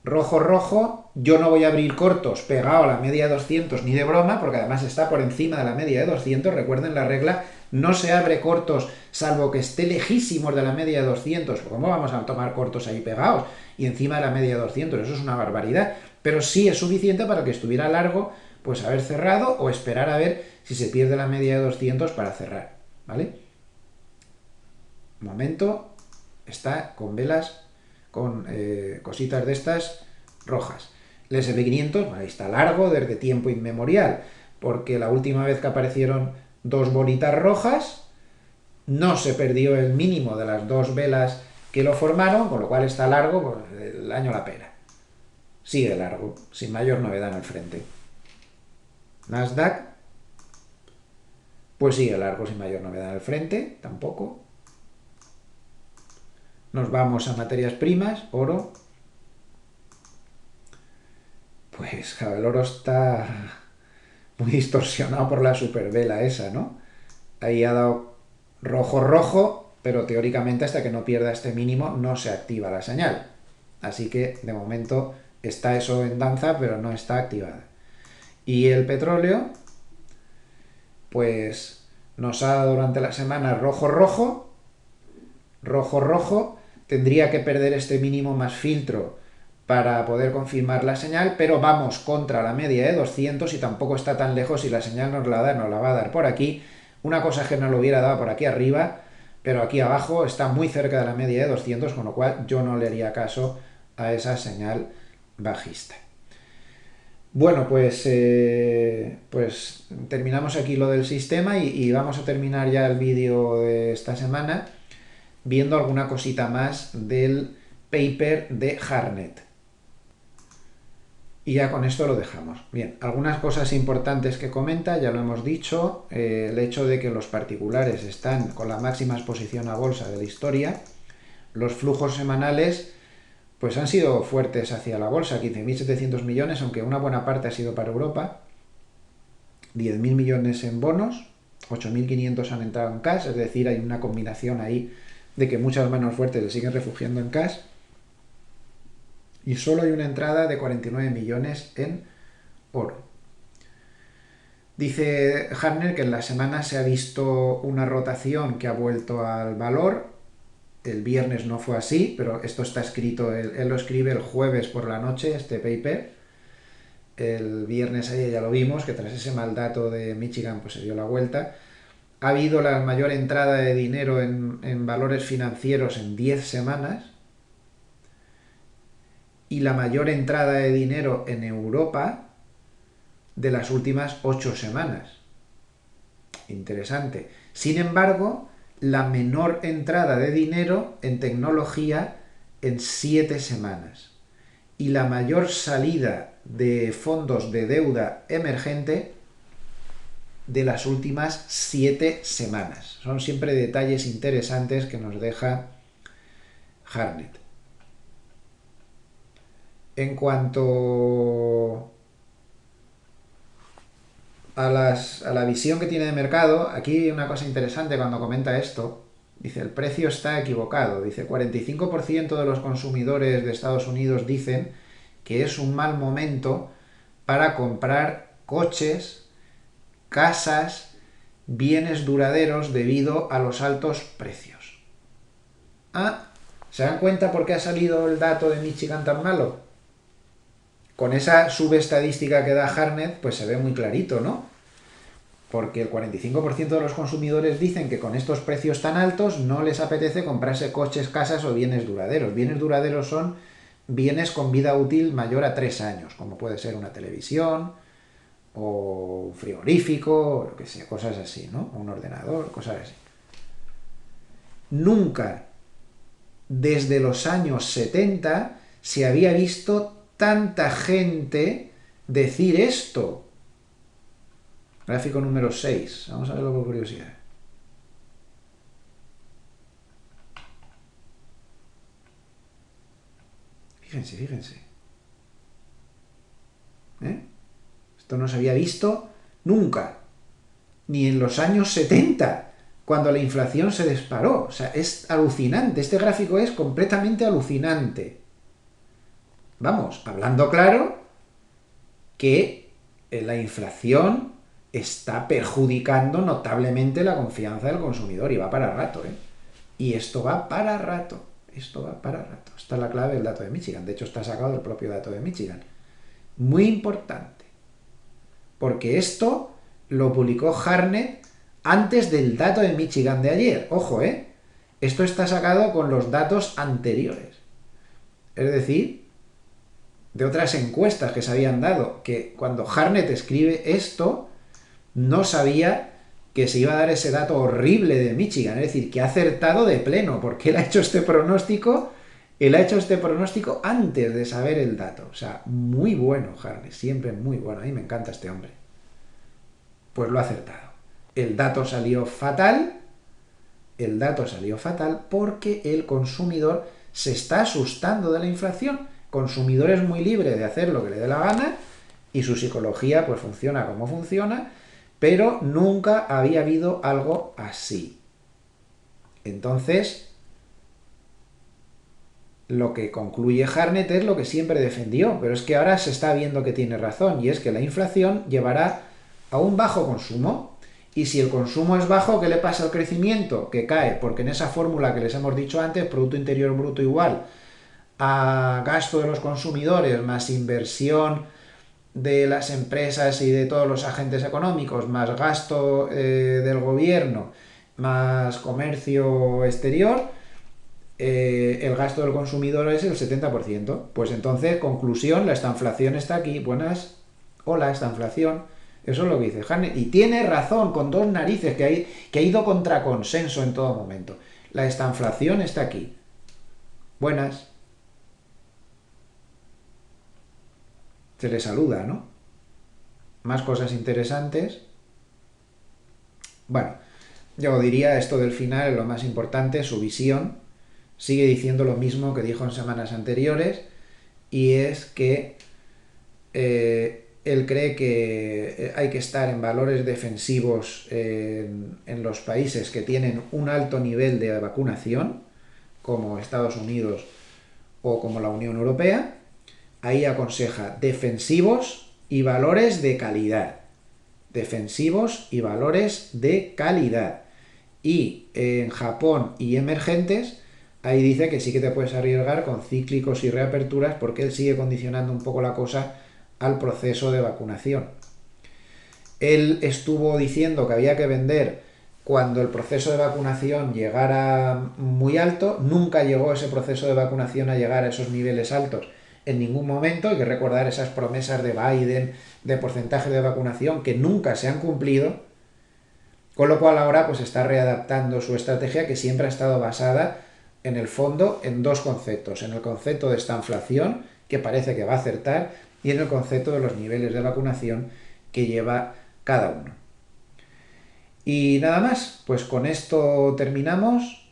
Rojo, rojo, yo no voy a abrir cortos pegado a la media de 200 ni de broma, porque además está por encima de la media de 200. Recuerden la regla, no se abre cortos salvo que esté lejísimos de la media de 200. ¿Cómo vamos a tomar cortos ahí pegados y encima de la media de 200? Eso es una barbaridad. Pero sí es suficiente para que estuviera largo, pues haber cerrado o esperar a ver si se pierde la media de 200 para cerrar, ¿vale? Momento, está con velas, con cositas de estas rojas. El SP500, ahí está largo desde tiempo inmemorial, porque la última vez que aparecieron dos bolitas rojas, no se perdió el mínimo de las dos velas que lo formaron, con lo cual está largo, pues, el año la pera. Sigue largo, sin mayor novedad en el frente. Nasdaq, pues sigue largo, sin mayor novedad en el frente, tampoco. Nos vamos a materias primas, oro. Pues claro, el oro está muy distorsionado por la supervela esa, ¿no? Ahí ha dado rojo rojo, pero teóricamente hasta que no pierda este mínimo no se activa la señal. Así que de momento está eso en danza, pero no está activada. Y el petróleo, pues nos ha dado durante la semana rojo rojo, rojo rojo, tendría que perder este mínimo más filtro para poder confirmar la señal, pero vamos contra la media de 200 y tampoco está tan lejos. Si la señal nos la da, nos la va a dar por aquí. Una cosa es que nos lo hubiera dado por aquí arriba, pero aquí abajo está muy cerca de la media de 200, con lo cual yo no le haría caso a esa señal bajista. Bueno, pues terminamos aquí lo del sistema y vamos a terminar ya el vídeo de esta semana viendo alguna cosita más del paper de Hartnett. Y ya con esto lo dejamos. Bien, algunas cosas importantes que comenta, ya lo hemos dicho, el hecho de que los particulares están con la máxima exposición a bolsa de la historia, los flujos semanales pues han sido fuertes hacia la bolsa, 15.700 millones, aunque una buena parte ha sido para Europa, 10.000 millones en bonos, 8.500 han entrado en cash, es decir, hay una combinación ahí de que muchas manos fuertes se siguen refugiando en cash, y solo hay una entrada de 49 millones en oro. Dice Hartnett que en la semana se ha visto una rotación que ha vuelto al valor. El viernes no fue así, pero esto está escrito, él lo escribe el jueves por la noche, este paper. El viernes ayer ya lo vimos, que tras ese mal dato de Michigan pues se dio la vuelta. Ha habido la mayor entrada de dinero en valores financieros en 10 semanas. Y la mayor entrada de dinero en Europa de las últimas 8 semanas. Interesante. Sin embargo, la menor entrada de dinero en tecnología en 7 semanas. Y la mayor salida de fondos de deuda emergente de las últimas 7 semanas. Son siempre detalles interesantes que nos deja Hartnett. En cuanto a la visión que tiene de mercado, aquí hay una cosa interesante cuando comenta esto. Dice, el precio está equivocado. Dice, 45% de los consumidores de Estados Unidos dicen que es un mal momento para comprar coches, casas, bienes duraderos debido a los altos precios. Ah, ¿se dan cuenta por qué ha salido el dato de Michigan tan malo? Con esa subestadística que da Hartnett, pues se ve muy clarito, ¿no? Porque el 45% de los consumidores dicen que con estos precios tan altos no les apetece comprarse coches, casas o bienes duraderos. Bienes duraderos son bienes con vida útil mayor a 3 años, como puede ser una televisión o un frigorífico, o lo que sea, cosas así, ¿no? Un ordenador, cosas así. Nunca, desde los años 70, se había visto tanta gente decir esto. Gráfico número 6. Vamos a verlo por curiosidad. Fíjense. Esto no se había visto nunca. Ni en los años 70, cuando la inflación se disparó. O sea, es alucinante. Este gráfico es completamente alucinante. Vamos, hablando claro, que la inflación está perjudicando notablemente la confianza del consumidor y va para rato, ¿eh? Y esto va para rato, esto va para rato. Esta es la clave del dato de Michigan, de hecho está sacado del propio dato de Michigan. Muy importante, porque esto lo publicó Hartnett antes del dato de Michigan de ayer. Ojo, ¿eh? Esto está sacado con los datos anteriores. Es decir, de otras encuestas que se habían dado, que cuando Hartnett escribe esto, no sabía que se iba a dar ese dato horrible de Michigan, es decir, que ha acertado de pleno, porque él ha hecho este pronóstico, antes de saber el dato. O sea, muy bueno, Hartnett, siempre muy bueno. A mí me encanta este hombre. Pues lo ha acertado. El dato salió fatal, porque el consumidor se está asustando de la inflación. El consumidor es muy libre de hacer lo que le dé la gana y su psicología pues funciona como funciona, pero nunca había habido algo así. Entonces, lo que concluye Hartnett es lo que siempre defendió, pero es que ahora se está viendo que tiene razón, y es que la inflación llevará a un bajo consumo, y si el consumo es bajo, ¿qué le pasa al crecimiento? Que cae, porque en esa fórmula que les hemos dicho antes, Producto Interior Bruto igual a gasto de los consumidores más inversión de las empresas y de todos los agentes económicos, más gasto del gobierno, más comercio exterior, el gasto del consumidor es el 70%. Pues entonces, conclusión, la estanflación está aquí. Buenas, hola, estanflación. Eso es lo que dice Hartnett. Y tiene razón, con dos narices, que ha ido contra consenso en todo momento. La estanflación está aquí. Buenas. Se le saluda, ¿no? Más cosas interesantes. Bueno, yo diría esto del final es lo más importante, su visión. Sigue diciendo lo mismo que dijo en semanas anteriores, y es que él cree que hay que estar en valores defensivos en los países que tienen un alto nivel de vacunación, como Estados Unidos o como la Unión Europea. Ahí aconseja defensivos y valores de calidad. Defensivos y valores de calidad. Y en Japón y emergentes, ahí dice que sí que te puedes arriesgar con cíclicos y reaperturas, porque él sigue condicionando un poco la cosa al proceso de vacunación. Él estuvo diciendo que había que vender cuando el proceso de vacunación llegara muy alto. Nunca llegó ese proceso de vacunación a llegar a esos niveles altos en ningún momento. Hay que recordar esas promesas de Biden de porcentaje de vacunación que nunca se han cumplido, con lo cual ahora pues está readaptando su estrategia, que siempre ha estado basada en el fondo en dos conceptos: en el concepto de esta inflación, que parece que va a acertar, y en el concepto de los niveles de vacunación que lleva cada uno. Y nada más, pues con esto terminamos,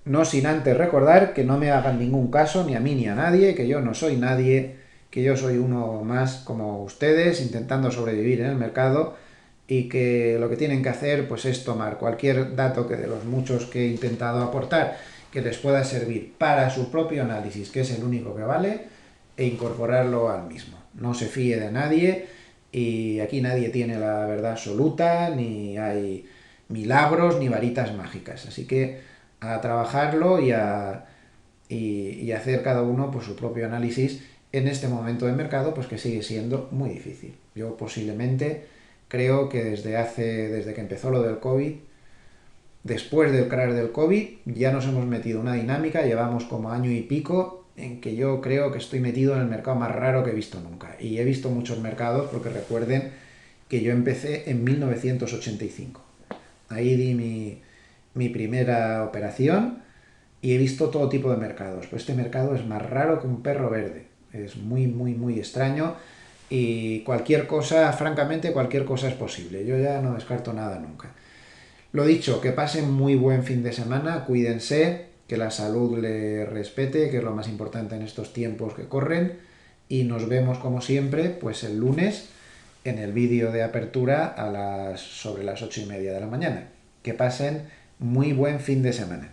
no sin antes recordar que no me hagan ningún caso, ni a mí ni a nadie, que yo no soy nadie, que yo soy uno más como ustedes, intentando sobrevivir en el mercado, y que lo que tienen que hacer pues es tomar cualquier dato que de los muchos que he intentado aportar que les pueda servir para su propio análisis, que es el único que vale, e incorporarlo al mismo. No se fíe de nadie, y aquí nadie tiene la verdad absoluta, ni hay milagros ni varitas mágicas. Así que a trabajarlo y hacer cada uno pues, su propio análisis en este momento de mercado, pues que sigue siendo muy difícil. Yo posiblemente creo que desde que empezó lo del COVID, después del crash del COVID, ya nos hemos metido en una dinámica, llevamos como año y pico, en que yo creo que estoy metido en el mercado más raro que he visto nunca. Y he visto muchos mercados, porque recuerden que yo empecé en 1985. Ahí di mi primera operación y he visto todo tipo de mercados. Pues este mercado es más raro que un perro verde. Es muy, muy, muy extraño, y cualquier cosa, francamente, cualquier cosa es posible. Yo ya no descarto nada nunca. Lo dicho, que pasen muy buen fin de semana, cuídense, que la salud le respete, que es lo más importante en estos tiempos que corren, y nos vemos como siempre pues el lunes en el vídeo de apertura sobre las 8:30 de la mañana. Que pasen muy buen fin de semana.